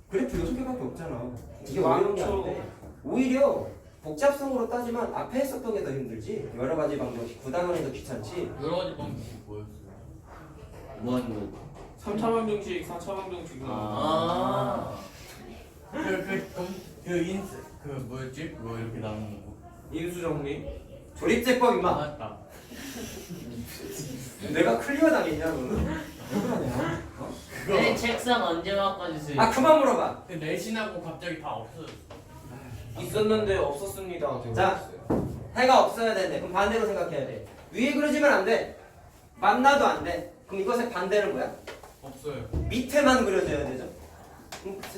그래프 6개밖에 없잖아. 이게 어려운 게 아닌데 오히려 복잡성으로 따지면 앞에 했었던 게 더 힘들지. 여러 가지 방법이 구단원이 더 귀찮지. 여러 가지 방법이 뭐였어요? 뭐 하는 거? 3차 방정식, 4차 방정식. 아. 그 뭐였지? 뭐 이렇게 나오는 거? 인수 정리. 조립제법 임마. 맞다. 내가 클리어 당했냐 너는? 왜 그러냐? 그거 내 책상 언제 바꿔주세요? 아 그만 물어봐. 그 내신하고 갑자기 다 없어졌어. 있었는데 없었습니다. 자. 해가 없어야 되는데 그럼 반대로 생각해야 돼. 위에 그려지면 안 돼. 만나도 안 돼. 그럼 이것의 반대는 뭐야? 없어요. 밑에만 그려져야 되죠.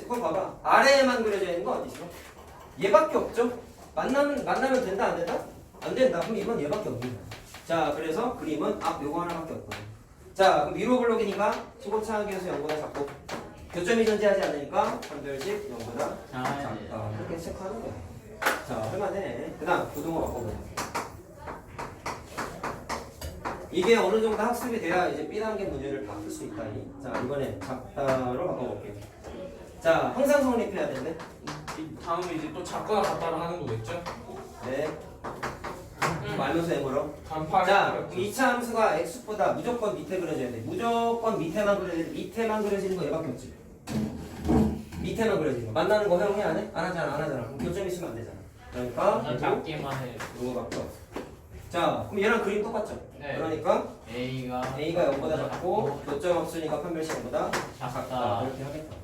그럼 봐봐. 아래에만 그려져 있는 거 어디 있어? 얘밖에 없죠. 만나면 된다 안 된다? 안 된다. 그럼 이건 얘밖에 없는 거야. 자, 그래서 그림은 요거 하나밖에 없거든. 자, 그럼 위로 블록이니까 15차항기에서 0보다 작고 교점이 존재하지 않으니까 판별식 0보다 작다. 이렇게 체크하는 거야. 자, 할만해. 그 다음 부등호 바꿔보자. 이게 어느 정도 학습이 돼야 이제 B단계 문제를 다 풀 수 있다. 자, 이번엔 작다로 바꿔볼게요. 자, 항상 성립해야 되는데. 다음에 이제 또 작거나 같다를 하는 거겠죠? 네. 말면서 해보러. 간판. 자, 2차 함수가 x보다 무조건 밑에 그려져야 돼. 무조건 밑에만 그려져야 돼. 밑에만 그려지는 거 얘밖에 없지. 밑에만 그려지는 거. 만나는 거 허용해 안 해? 안 하잖아. 그럼 교점 있으면 안 되잖아. 그러니까 저 작게만 해. 이거밖에 없어. 자, 그럼 얘랑 그림 똑같죠? 네. 그러니까 A가 0보다 작고 교점 없으니까 판별식 0보다 작다. 이렇게 하겠다.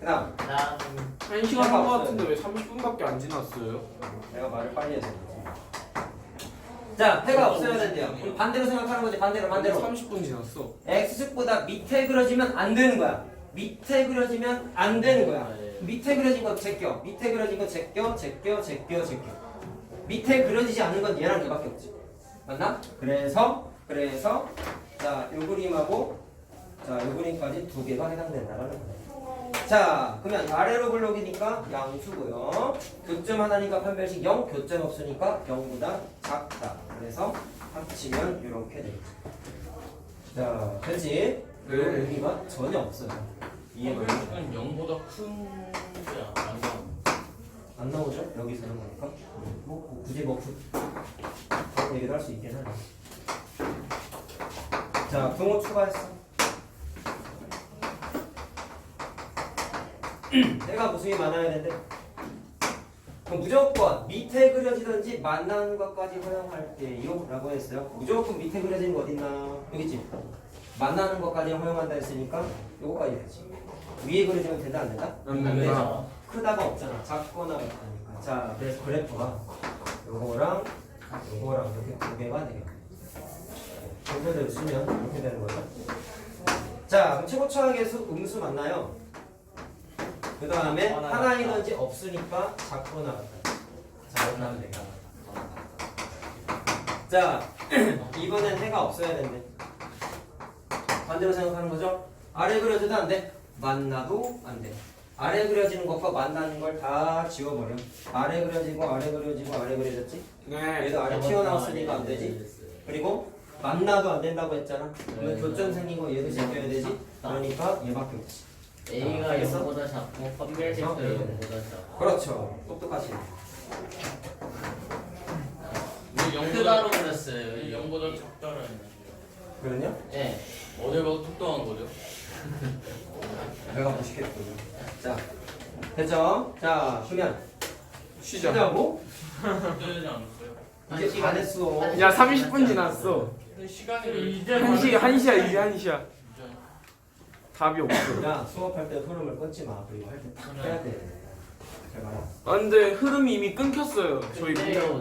그 다음 난 1시간 한 거 같은데 왜 30분밖에 안 지났어요? 내가 말을 빨리 해서 그렇지. 자, 해가 없어야 된대요. 그럼 반대로 생각하는 거지. 반대로 30분 지났어. x축보다 밑에 그려지면 안 되는 거야. 밑에 그려지면 안 되는 거야. 밑에 그려진 거 제껴. 밑에 그려진 거 제껴. 밑에 그려지지 않는 건 얘랑 얘밖에 없지. 맞나? 그래서 자, 요 그림하고 자, 요 그림까지 두 개가 해당된다라는 거야. 자, 그러면 아래로 블록이니까 양수고요. 교점 하나니까 판별식 0, 교점 없으니까 0보다 작다. 그래서 합치면 이렇게 되죠. 자, 됐지? 네. 요 의미가 전혀 없어요. 이해가 돼요? 이건 0보다 큰게 안 나와. 안 나오죠? 여기서는 보니까 굳이 그런 얘기도 할 수 있긴 하네. 자, 등호 추가했어. 내가 모습이 많아야 되는데 그럼 무조건 밑에 그려지든지 만나는 것까지 허용할게요 라고 했어요. 무조건 밑에 그려지는 거 어딨나? 여기 있지? 만나는 것까지 허용한다 했으니까 요거까지 되지. 위에 그려지면 된다 안 된다? 안 왜? 된다. 크다가 없잖아. 작거나 같다니까. 자, 그래서 그래프가 요거랑 요거랑 이렇게 두 개가 되겠다. 정도대로 쓰면 이렇게 되는 거죠. 자, 그럼 최고차항의 음수 맞나요? 그 다음에 하나이든지 없으니까 작거나 같다. 자, 이렇게 하면 되겠다. 자, 이번엔 해가 없어야 된대. 반대로 생각하는 거죠? 아래 그려져도 안 돼. 만나도 안 돼. 아래 그려지는 것과 만나는 걸 다 지워버려. 아래 그려지고 아래 그려지고 아래 그려졌지? 네. 얘도 아래 튀어나왔으니까 안 되지? 그리고 만나도 안 된다고 했잖아. 그러면 교점 생긴 거 얘도 제껴야 되지? 그러니까 얘밖에 없지. A가 알겠어? 0보다 작고 판별식도 그래서 0보다 작고 그렇죠. 똑똑하시. 크다로 그렸어요. 이 0보다 작다라는 얘기예요. 그러냐? 네. 어딜 봐도 똑똑한 거죠? 내가 무식했군요. 자, 됐죠? 자, 그러면 쉬자. 쉬자고? 뜨지 않았어요? 이제 다 됐어. 야 30분 지났어. 근데 시간이 왜 이제 1시야 이제 1시야. 진짜 답이 없어. 야, 수업할 때 흐름을 끊지 마. 그리고 할 때 탁 해야 돼. 잘 봐라. 아 근데 흐름이 이미 끊겼어요. 저희 근데요,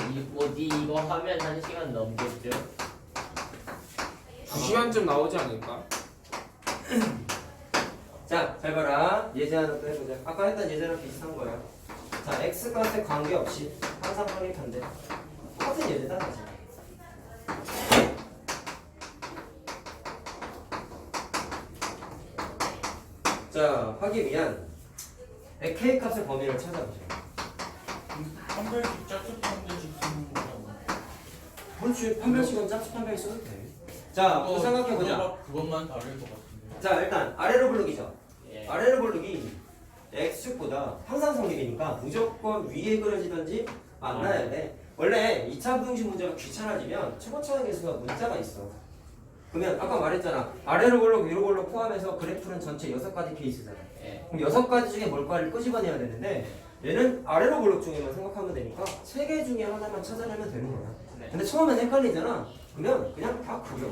이거 하면 1시간 넘겠죠? 2시간쯤 나오지 않을까? 자, 잘 봐라. 예제하나 또 해보자. 아까 했던 예제랑 비슷한 거야. 자, x값에 관계없이 항상 확립한대. 똑같은 예제다, 사실. 자, 하기 위한 k값의 범위를 찾아보자. 한별씩 짝짝한별씩 쓰는 거라고. 그렇지. 판별식은 짝수 판별이 써도 돼. 자, 또 생각해보자. 그것만 다를 것 같은데. 자, 일단 아래로 부르기죠. 예. 아래로 부르기 x축보다 항상 성립이니까 무조건 위에 그려지든지 만나야 돼. 원래 2차 부등식 문제가 귀찮아지면 최고차항 계수가 문자가 있어. 그러면 아까 말했잖아. 아래로 볼록 위로 볼록 포함해서 그래프는 전체 6가지 케이스잖아. 예. 그럼 6가지 중에 뭘까를 끄집어내야 되는데 얘는 아래로 볼록 중에만 생각하면 되니까 3개 중에 하나만 찾아내면 되는 거야. 네. 근데 처음엔 헷갈리잖아. 그러면 그냥 다 그려.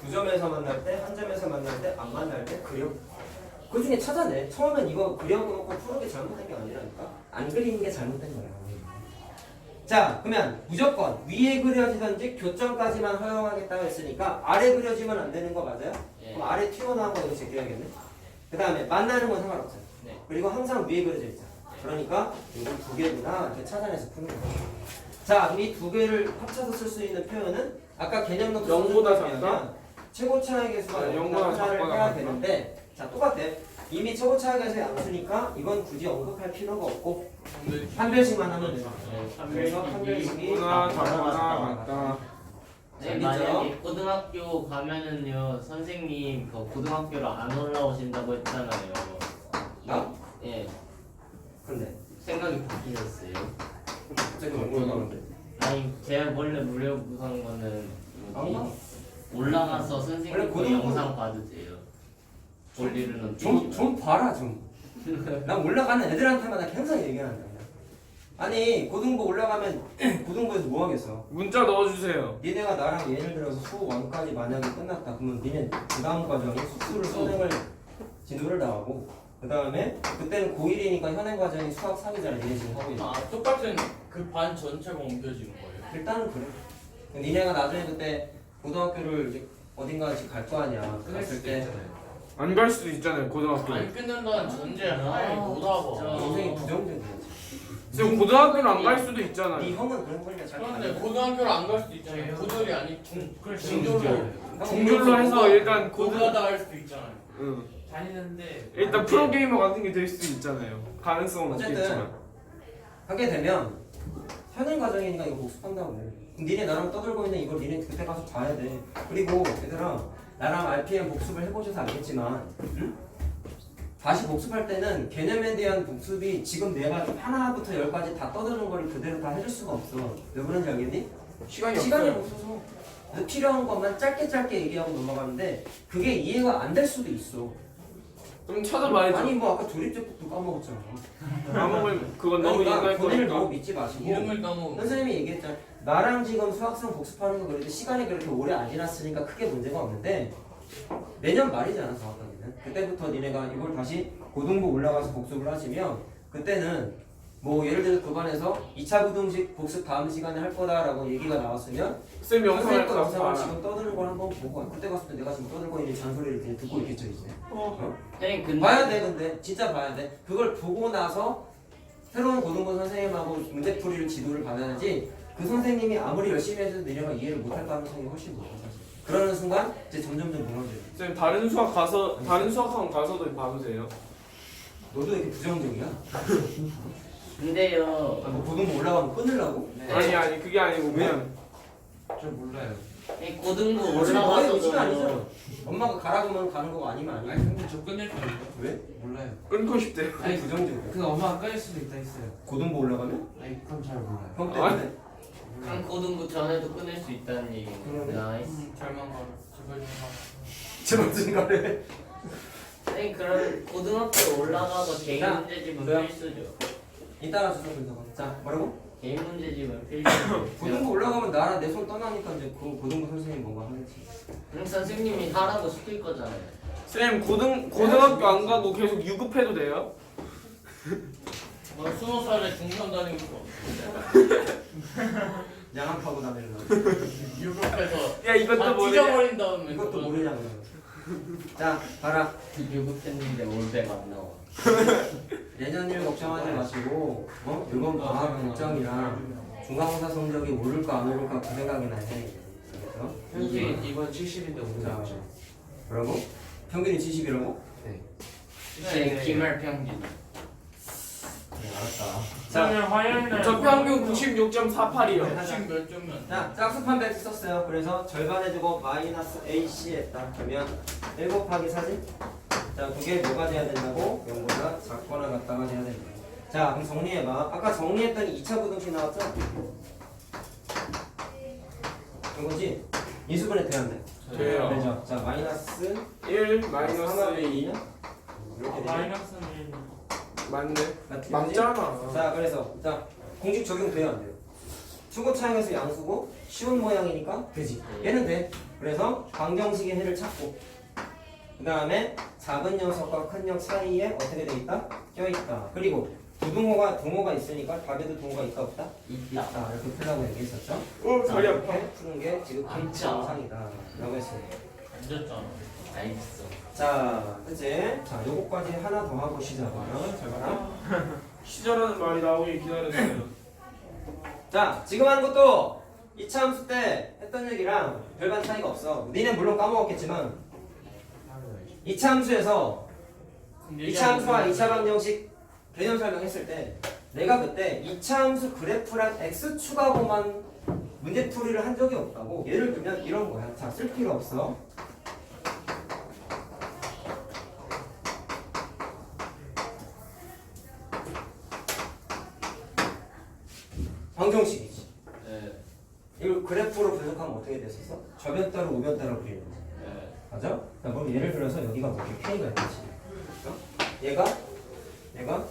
2점에서 만날 때, 한 점에서 만날 때, 안 만날 때 그려. 그 중에 찾아내. 처음엔 이거 그려놓고 푸는 게 잘못된 게 아니라니까. 안 그리는 게 잘못된 거야. 자, 그러면 무조건 위에 그려지든지 교점까지만 허용하겠다고 했으니까 아래 그려지면 안 되는 거 맞아요? 예. 그럼 아래 튀어나온 거 여기 제껴야겠네. 그 다음에 만나는 건 상관없어요. 네. 그리고 항상 위에 그려져 있잖아. 그러니까 이건 두 개구나 이렇게 찾아내서 푸는 거야. 자, 이 두 개를 합쳐서 쓸 수 있는 표현은 아까 개념 노트 0보다 쓰는 거에 작다? 최고차항 계수가 네, 0보다 0보다 하나를 작거나 해야 같다. 되는데 자, 똑같아. 이미 최고차항 계수의 암수니까 이건 굳이 언급할 필요가 없고 근데 판별식만 하면 되죠. 예, 그래서 판별식이 판별식이 하나 작거나 작거나 같다. 같다. 네, 재밌죠? 만약에 고등학교 가면은요 선생님 그 고등학교로 안 올라오신다고 했잖아요. 나? 예, 근데 생각이 바뀌셨어요. 갑자기 뭐 나오는데? 아니 제가 원래 무료무상 거는 안 가? 올라가서 원래 선생님 거 고등부- 영상 받으세요. 볼일은 좀 봐라 좀. 난 올라가는 애들한테만 나 항상 얘기하는 거야. 아니 고등부 올라가면 고등부에서 뭐 하겠어? 문자 넣어주세요. 니네가 나랑 예를 들어서 수 1까지 만약에 끝났다 그러면 니네 그 다음 과정이 수수를 선행을 진도를 나가고 그 다음에 그때는 고1이니까 현행 과정이 수학 3이잖아. 니네 지금 하고 있는. 아 똑같은 그 반 전체가 옮겨지는 거예요. 일단은 그래. 니네가 나중에 그때 고등학교를 이제 어딘가 갈 거 아니야. 갔을 때 안 갈 수도 있잖아요 고등학교. 안 끝난다는 전제 하에 못하고. 진짜. 인생이 부정적이야. 지금 고등학교를 안 갈 수도 있잖아요. 네 형은 그런 거니까 잘 그런데 가는 고등학교를 안 갈 수도 있잖아요. 고졸이 아니 중졸로. 거야. 중졸로 해서 일단 고등하다 할 수도 있잖아요. 응. 다니는데 일단 프로게이머 같은 게 될 수도 있잖아요. 가능성은 어쨌든 없겠지만. 하게 되면 현행 과정이니까 이거 복습한다고 해. 그럼 니네 나랑 떠들고 있는 이걸 니네 그때 가서 봐야 돼. 그리고 얘들아 나랑 RPM 복습을 해보셔서 알겠지만 응? 다시 복습할 때는 개념에 대한 복습이 지금 내가 하나부터 10까지 다 떠드는 거를 그대로 다 해줄 수가 없어. 왜 그런지 알겠니? 시간이 시간이 없어요. 없어서 그래서 필요한 것만 짧게 얘기하고 넘어가는데 그게 이해가 안 될 수도 있어. 좀 찾아봐야죠. 아니 뭐 아까 조립제법도 까먹었잖아. 까먹을 그건 너무 그러니까 이해할 본인을 너무 거니까. 믿지 마시고 이름을 까먹어. 선생님이 얘기했잖아. 나랑 지금 수학성 복습하는 거 그래도 시간이 그렇게 오래 안 지났으니까 크게 문제가 없는데 내년 말이잖아 정확하게는. 그때부터 니네가 이걸 다시 고등부 올라가서 복습을 하시면 그때는 뭐 예를 들어서 그 반에서 2차 부등식 복습 다음 시간에 할 거다라고 얘기가 나왔으면 쌤 영상을 선생님 거 가서 영상을 봐라. 지금 떠드는 걸 한번 보고 그때 갔을 때 내가 지금 떠들고 있는 잔소리를 그냥 듣고 있겠죠 이제. 선생님 근데 봐야 돼 근데 진짜 봐야 돼. 그걸 보고 나서 새로운 고등부 선생님하고 문제풀이를 지도를 받아야지 그 선생님이 아무리 열심히 해도 내려가 이해를 못할 가능성이 훨씬 높아 사실. 그러는 순간 이제 점점점 무너져요. 쌤 다른 수학학원 가서도 봐도 돼요? 너도 이렇게 부정적이야? 근데요. 뭐 고등부 올라가면 끊으려고? 네. 아니 그게 아니고 그냥 저 몰라요. 이 고등부 너의 의지가 올라가서도 아니죠. 엄마가 가라고 하면 가는 거가 아니면 아니야. 아니 근데 저 끝낼 거예요. 왜? 몰라요. 끊고 싶대요. 아니 부정적이야. 그 엄마가 끊을 수도 있다 했어요. 고등부 올라가면? 아니 그건 잘 몰라요. 형 때문에? 한 고등부 전에도 끊을 수 있다는 얘기. 그러네. 나이스. 잘만 가라. 제발 좀 가. 제발 생각해. 선생님 그럼 고등학교 올라가서 개인 자, 문제집은 뭐야? 필수죠. 이따가 주소 분석은. 자 뭐라고? 개인 문제집은 필수죠. 고등부 올라가면 나랑 내 손 떠나니까 이제 그 고등부 선생님 뭔가 하겠지. 그럼 선생님이 하라고 시킬 거잖아요. 쌤 고등학교 안 가고 계속 유급해도 돼요? 너 20살에 중견 다니는 거. 양압하고 다니는 거. 유럽에서 야 이것도 다 모르냐? 찢어버린 다음에 이것도 그거. 모르냐고. 자 봐라. 유급했는데 올백 안 나와. 내년 일 걱정하지 마시고 이번 방학 일정이랑 중간고사 성적이 오를까 안 오를까 그 생각이나 해. 그래서 현재 이번 70인데 오늘 자, 잡죠. 뭐라고? 평균이 70이라고? 네. 선생님 기말 평균. 네 알았다. 저는 화요일날 저 평균 96.48이요. 지금 몇 점이야? 자 짝수판 배치 썼어요. 그래서 절반 해주고 마이너스 AC 했다. 그러면 1 곱하기 4지? 자 그게 뭐가 돼야 된다고? 0보다 작거나 같다가 돼야 된다. 자 그럼 정리해봐. 아까 정리했더니 2차 부등식 나왔죠? 이거지? 인수분해 돼야 돼. 돼요. 되죠? 자 마이너스 1 마이너스 3분의 2 2냐? 이렇게 되죠? 마이너스는 맞네. 맞지? 맞잖아. 자 그래서 자 공식 적용돼요 안 돼요? 수고 차항에서 양수고 쉬운 모양이니까 되지. 얘는 돼. 그래서 방정식의 해를 찾고 그 다음에 작은 녀석과 큰 녀석 사이에 어떻게 돼 있다? 껴 있다. 그리고 동호가 있으니까 답에도 동호가 있다 없다? 있다. 이렇게 풀라고 얘기했었죠. 자, 다리 아파. 이렇게 푸는 게 지금 앉아. 정상이다 라고 했어요. 앉았잖아. 알겠어. 자 그치? 자 요거까지 하나 더 하고 시작하면 잘 봐라. 시절하는 말이 나오길 기다렸어요. 자 지금 하는 것도 2차 함수 때 했던 얘기랑 별반 차이가 없어. 니네 물론 까먹었겠지만 2차 함수에서 2차 함수와 2차 방정식 개념 설명했을 때 내가 그때 2차 함수 그래프랑 x축하고만 문제풀이를 한 적이 없다고. 예를 들면 이런 거야. 자 쓸 필요 없어. 방정식이지. 네. 이걸 그래프로 분석하면 어떻게 됐었어? 저변 따로 우변 따로 그리는 거지. 네. 맞아? 자, 그럼 예를 들어서 여기가 뭐 이렇게 K가 있지. 얘가 해가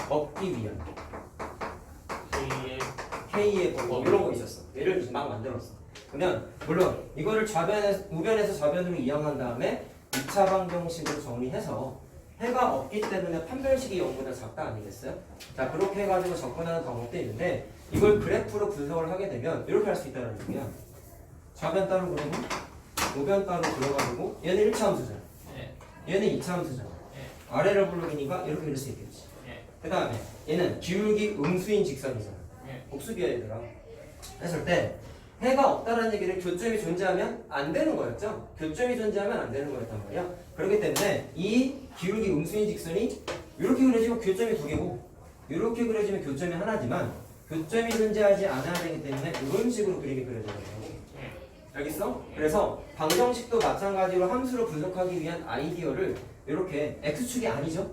얻기 위한 K의 범위 이런 거 있었어. 얘를 막 만들었어. 그러면 물론 이거를 우변에서 좌변으로 이용한 다음에 2차 방정식으로 정리해서 해가 없기 때문에 판별식이 0보다 작다 아니겠어요? 자 그렇게 해가지고 접근하는 방법도 있는데 이걸 그래프로 분석을 하게 되면 이렇게 할 수 있다는 얘기야. 좌변 따로 그리고 우변 따로 그려가지고 얘는 1차 함수잖아. 네. 얘는 2차 함수잖아. 아래를 부르기니까 이렇게 그릴 수 있겠지. 그 다음에 얘는 기울기 음수인 직선이잖아. 복수비야 얘들아. 했을 때 해가 없다는 얘기를 교점이 존재하면 안 되는 거였죠. 교점이 존재하면 안 되는 거였단 말이야. 그렇기 때문에 이 기울기 음수인 직선이 이렇게 그려지면 교점이 두 개고 이렇게 그려지면 교점이 하나지만 교점이 존재하지 않아야 되기 때문에 이런 식으로 그리게 그려져야 돼요. 알겠어? 그래서 방정식도 마찬가지로 함수로 분석하기 위한 아이디어를 이렇게 x축이 아니죠?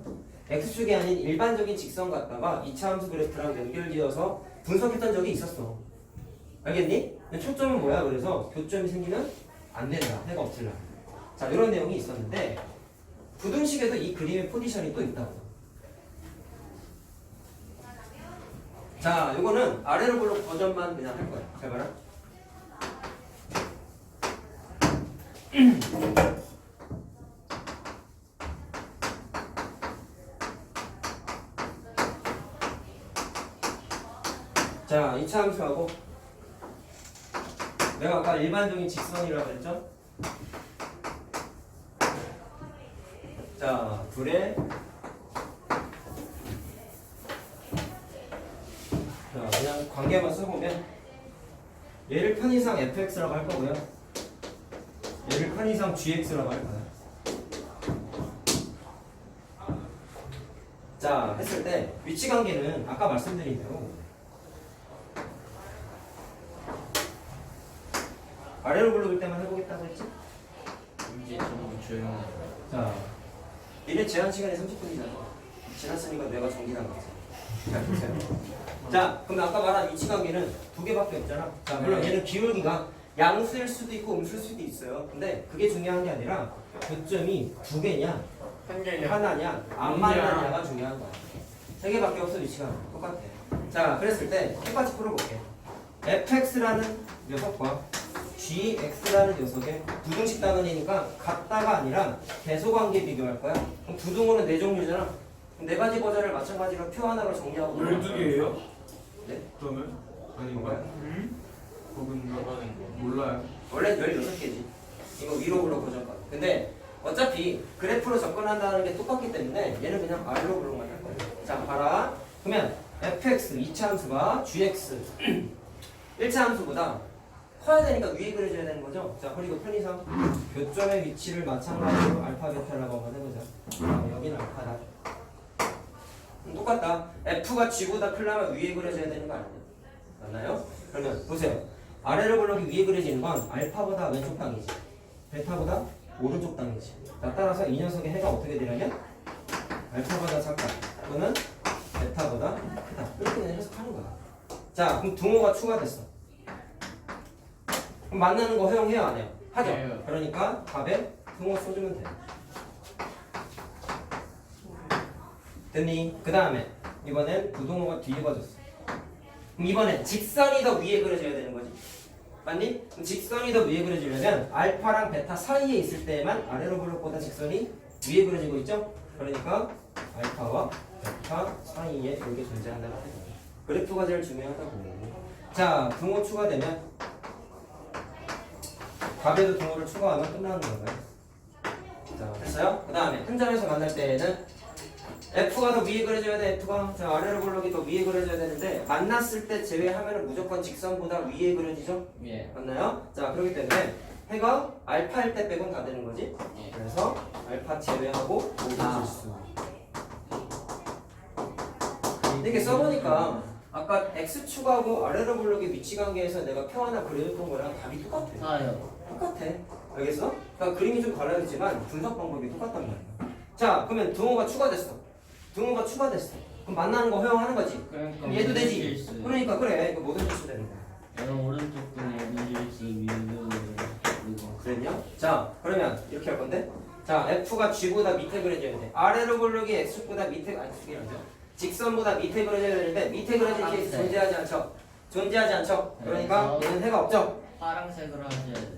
x축이 아닌 일반적인 직선 갖다가 2차 함수 그래프랑 연결지어서 분석했던 적이 있었어. 알겠니? 초점은 뭐야? 그래서 교점이 생기면 안 된다. 해가 없을라. 자, 이런 내용이 있었는데 부등식에도 이 그림의 포지션이 또 있다고. 자, 이거는 아래로 볼록 버전만 그냥 할 거야. 잘 봐라. 자, 2차 함수하고 내가 아까 일반적인 직선이라고 했죠? 자, 둘의 자, 그냥 관계만 써보면 얘를 편의상 fx라고 할 거고요. 얘를 편의상 gx라고 할 거야. 자, 했을 때 위치 관계는 아까 말씀드린 대로 아래로 굴러올 때만 해보겠다고 했지? 이제 좀 조용히. 자, 니네 제한 시간이 30분이잖아. 지났으니까 내가 정리한 거지. 자, 보세요. 자, 그럼 아까 말한 위치 관계는 두 개밖에 없잖아. 자, 물론 얘는 기울기가 양수일 수도 있고 음수일 수도 있어요. 근데 그게 중요한 게 아니라 교점이 두 개냐, 한 개냐? 하나냐, 안 만나냐가 중요한 거야. 세 개밖에 없어 위치가 똑같아. 자, 그랬을 때 똑같이 풀어볼게. fx라는 녀석과 gx라는 녀석의 부등식 단원이니까 같다가 아니라 계소관계 비교할 거야. 그럼 부등호는 네 종류잖아. 그럼 네 가지 버전을 마찬가지로 표 하나로 정리하고 12개예요? 네? 그러면? 아닌가요? 그건가? 그러는 거. 몰라요. 원래 16개지. 이거 위로 굴러 고정권. 근데 어차피 그래프로 접근한다는 게 똑같기 때문에 얘는 그냥 R로 굴러만 할 거예요. 자, 봐라. 그러면 fx 2차 함수가 gx 1차 함수보다 커야 되니까 위에 그려줘야 되는 거죠. 자, 그리고 편의상 교점의 위치를 마찬가지로 알파 베타라고 한번 해보자. 여기는 알파다. 똑같다. f가 g보다 크려면 위에 그려줘야 되는 거 아니에요? 맞나요? 그러면 보세요. 아래로 굴러기 위에 그려지는 건 알파보다 왼쪽 땅이지, 베타보다 오른쪽 땅이지. 자, 따라서 이 녀석의 해가 어떻게 되냐면 알파보다 작다 또는 베타보다 크다. 이렇게 그냥 해석하는 거야. 자, 그럼 등호가 추가됐어. 그럼 만나는 거 허용해요 안 해요? 하죠. 해요. 그러니까 답에 등호 써주면 돼. 됐니? 그 다음에 이번엔 부등호가 뒤집어졌어. 그럼 이번엔 직선이 더 위에 그려져야 되는 거지. 맞니? 그럼 직선이 더 위에 그려지려면 알파랑 베타 사이에 있을 때만 아래로 블록보다 직선이 위에 그려지고 있죠? 그러니까 알파와 베타 사이에 이게 존재한다는 거죠. 그래프가 제일 중요하다고. 자, 등호 추가되면 답에도 등호를 추가하면 끝나는 건가요? 자, 됐어요? 그 다음에 한 점에서 만날 때에는 F가 더 위에 그려져야 돼. F가 자, 아래로 블록이 더 위에 그려져야 되는데 만났을 때 제외하면 무조건 직선보다 위에 그려지죠? 예. 맞나요? 자, 그렇기 때문에 해가 알파일 때 빼곤 다 되는 거지. 예. 그래서 알파 제외하고 모든 실수. 이렇게 써보니까 아까 x축하고 아래로 블록의 위치 관계에서 내가 표 하나 그려줬던 거랑 답이 똑같아. 사요. 똑같아. 알겠어? 그러니까 그림이 좀 달라졌지만 분석 방법이 똑같단 말이야. 자, 그러면 등호가 추가됐어. 등호가 추가됐어. 그럼 만나는 거 허용하는 거지. 그러니까 그럼 얘도 되지. 실수. 그러니까 그래. 이거 모든 실수 되는 거야. 얘는 오른쪽 등 모든 실수 위로 그리고 그랬냐? 자, 그러면 이렇게 할 건데. 자, F가 G보다 밑에 그려져야 돼. 아래로 블록이 X축보다 밑에, 아니, X축이 아니죠. 직선보다 밑에 그려져야 되는데 밑에 그려진 케이스 존재하지 않죠. 존재하지 않죠. 그러니까 얘는 해가 없죠. 파란색으로 하셔야 돼요.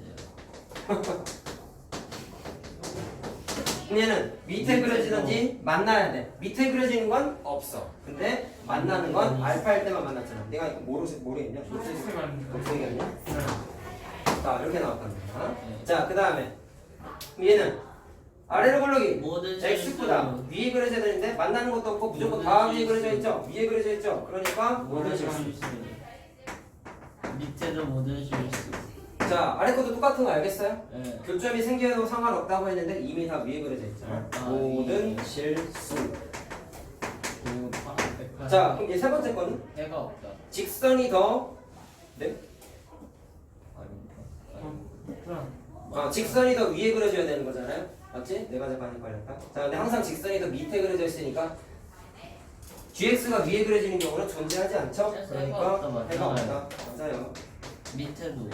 그럼 얘는 밑에 그려지든지 만나야 돼. 밑에 그려지는 건 없어. 근데 만나는 건 알파일 때만 만났잖아. 내가 이거 모르겠냐? 어떻게 얘기했냐? 자, 이렇게 나왔답니다. 자, 그 다음에 얘는 아래로 블록이 모든 X보다 위에 그려져야 되는데 만나는 것도 없고 무조건 다 위에 그려져 있죠. 위에 그려져 있죠. 그러니까 모든 실수. 밑에도 모든 실수. 자, 아래 것도 똑같은 거 알겠어요? 예. 교점이 생겨도 상관없다고 했는데 이미 다 위에 그려져 있잖아. 아, 모든 위에. 실수. 그리고 파란색. 자, 그럼 이제 세 번째 거는 해가 없다. 직선이 더 네? 직선이 더 위에 그려져야 되는 거잖아요. 맞지? 내가 잠깐 헷갈렸다. 자, 근데 항상 직선이 더 밑에 그려져 있으니까 GX가 위에 그려지는 경우는 존재하지 않죠? 해가 그러니까 없다, 해가 맞잖아요. 없다. 맞아요. 밑에도.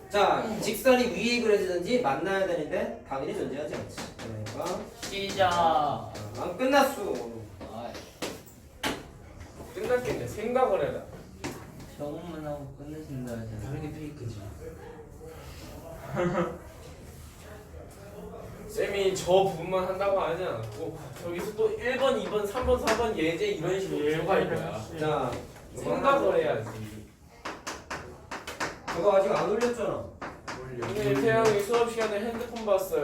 자, 직선이 위에 그려지든지 만나야 되는데 당연히 존재하지 않지. 그러니까 시작. 안 끝났어. 아, 끝날 게 있네. 생각을 해라. 저것만 하고 끝내신다 하잖아. 다른 게 페이크지. 쌤이 저 부분만 한다고 하지 않았고 저기서 또 1번, 2번, 3번, 4번 예제 이런 식으로 들어갈 거야. 자, 생각을 해야지. 저거 아직 안 올렸잖아. 오늘 태양이 수업 시간에 핸드폰 봤어요.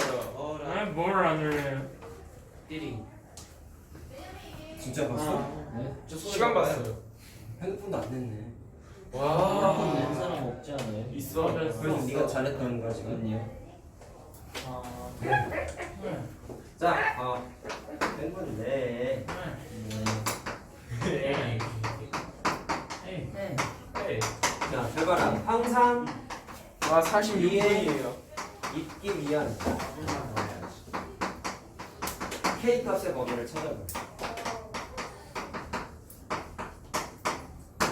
뭘안 올려요? 띠링. 진짜 봤어? 네? 시간 봤어요. 핸드폰도 안 냈네. 와. 낸 사람 없지 않아요? 있어. 그래서 네가 잘했다는 거야 지금. 아니요. 자, 된 건데. 에이. 자, 잘 봐라. 항상 와 46분이에요. 있기 위한 K 값의 범위를 찾아봐.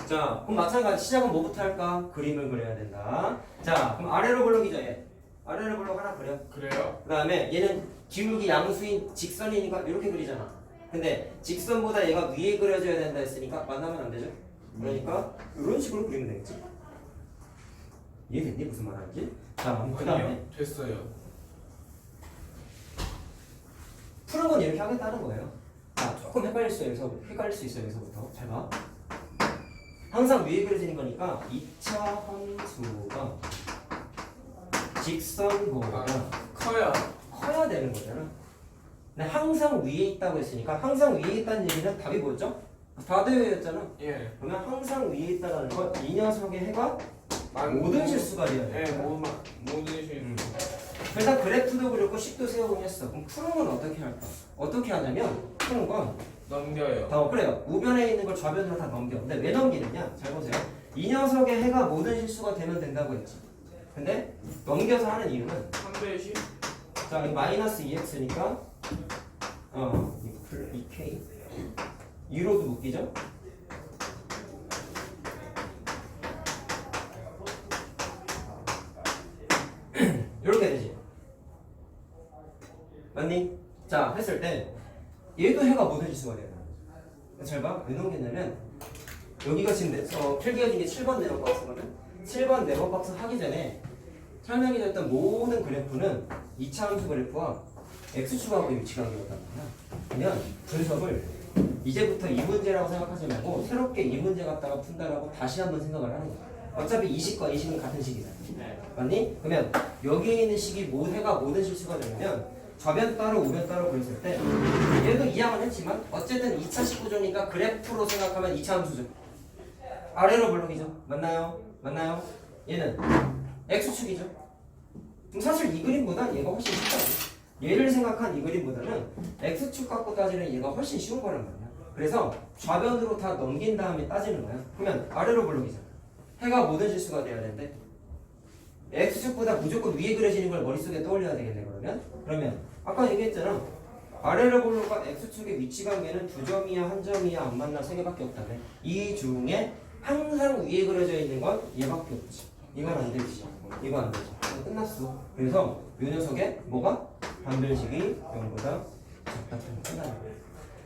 자, 그럼 마찬가지 시작은 뭐부터 할까? 그림을 그려야 된다. 자, 그럼 아래로 블록이죠, 얘. 아래로 블록 하나 그려. 그래요? 그 다음에 얘는 기울기 양수인 직선이니까 이렇게 그리잖아. 근데 직선보다 얘가 위에 그려져야 된다 했으니까 만나면 안 되죠? 그러니까 이런 식으로 그리면 되겠지. 이해됐니? 무슨 말하는지? 자, 그 다음에 아니요. 됐어요. 푸는 건 이렇게 하겠다는 거예요. 자, 조금 헷갈릴 수 있어요. 여기서부터. 잘 봐. 항상 위에 그려지는 거니까 2차 함수가 직선보다 커요. 커야 되는 거잖아. 근데 항상 위에 있다고 했으니까 항상 위에 있다는 얘기는 답이 뭐였죠? 다대였잖아. 예. 그러면 항상 위에 있다는 건 이 녀석의 해가 만- 모든 실수가 돼야 돼. 예, 모든 실수. 일단 그래프도 그렸고 식도 세우곤 했어. 그럼 푸는 건 어떻게 할까? 어떻게 하냐면 푸는 건 넘겨요. 그래요. 우변에 있는 걸 좌변으로 다 넘겨. 근데 왜 넘기느냐? 잘 보세요. 이 녀석의 해가 모든 실수가 되면 된다고 했지. 근데 넘겨서 하는 이유는 3배씩? 자, 이 마이너스 2x니까 이 2k 2로도 묶이죠? 이렇게 되지. 맞니? 자, 했을 때 얘도 해가 모든 실수가 돼요. 잘 봐. 왜 넘겼냐면 여기가 지금 필기해진 게 7번 네모 박스거든. 7번 네모 박스 하기 전에 설명이 됐던 모든 그래프는 2차 함수 그래프와 x축하고 위치 관계였단 말이야. 그러면 분석을 이제부터 이 문제라고 생각하지 말고 새롭게 이 문제 갖다가 푼다라고 다시 한번 생각을 하는 거야. 어차피 이 식과 이 식은 같은 식이잖아. 맞니? 그러면 여기에 있는 식이 해가 모든 실수가 되면 좌변 따로 우변 따로 그랬을 때 얘도 이양은 했지만 어쨌든 2차 식 구조니까 그래프로 생각하면 2차 함수죠. 아래로 블록이죠. 맞나요? 얘는 x축이죠. 그럼 사실 이 그림보다 얘가 훨씬 쉽다고. 얘를 생각한 이 그림보다는 x축 갖고 따지는 얘가 훨씬 쉬운 거란 말이야. 그래서 좌변으로 다 넘긴 다음에 따지는 거야. 그러면 아래로 블록이잖아. 해가 모든 실수가 돼야 되는데 x축보다 무조건 위에 그려지는 걸 머릿속에 떠올려야 되겠네. 그러면 아까 얘기했잖아. 아래로 블록과 x축의 위치 관계는 2점이야 1점이야 안 만나 3개밖에 없다며. 이 중에 항상 위에 그려져 있는 건 얘밖에 없지. 이건 안 되지. 이거 안 되지. 이거 끝났어. 그래서 이 녀석의 뭐가? 판별식이 0보다 작다 크면 끝나는 거야.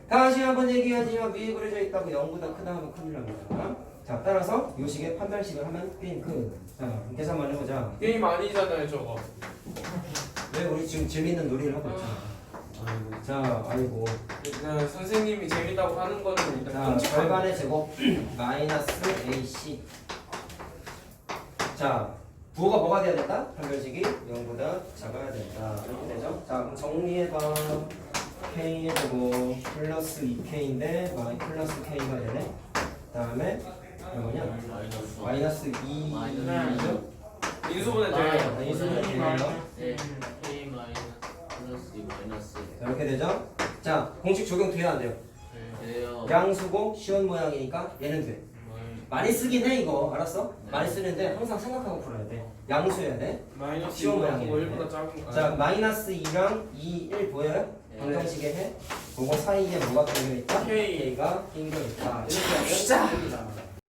다시 한번 얘기하지만 위에 그려져 있다고 0보다 크다 하면 큰일 납니다. 자, 따라서 이 식의 판별식을 하면 게임 끝. 자, 계산만 해보자. 게임 아니잖아요, 저거. 왜 우리 지금 재밌는 놀이를 하고 있잖아. 자, 아이고. 그냥 선생님이 재밌다고 하는 거는 일단 자, 끔찍한 절반의 제곱 마이너스 AC. 자, 부호가 뭐가 돼야 된다? 판별식이 0보다 작아야 된다. 이렇게 되죠? 자, 그럼 정리해봐. K의 제곱 플러스 2K인데 플러스 K가 되네. 그 다음에 뭐냐? 마이너스 2죠? 인수분해 돼요. 인수분해 돼요. 네. K 마이너스 플러스 2 마이너스. 자, 이렇게 되죠? 자, 공식 적용돼야 안 돼요? 돼요. 양수고 시원 모양이니까 얘는 돼. 많이 쓰긴 해 이거 알았어? 네. 많이 쓰는데 항상 생각하고 풀어야 돼. 양수해야 돼. 마이너스 시험 2가 모양이네. 1보다 작은 거. 자, 마이너스 2랑 2, 1 보여요? 네. 방정식의 해. 그거 사이에 뭐가 끼려 있다? K. K가 끼려 있다. 이렇게 하면 시작! 됩니다.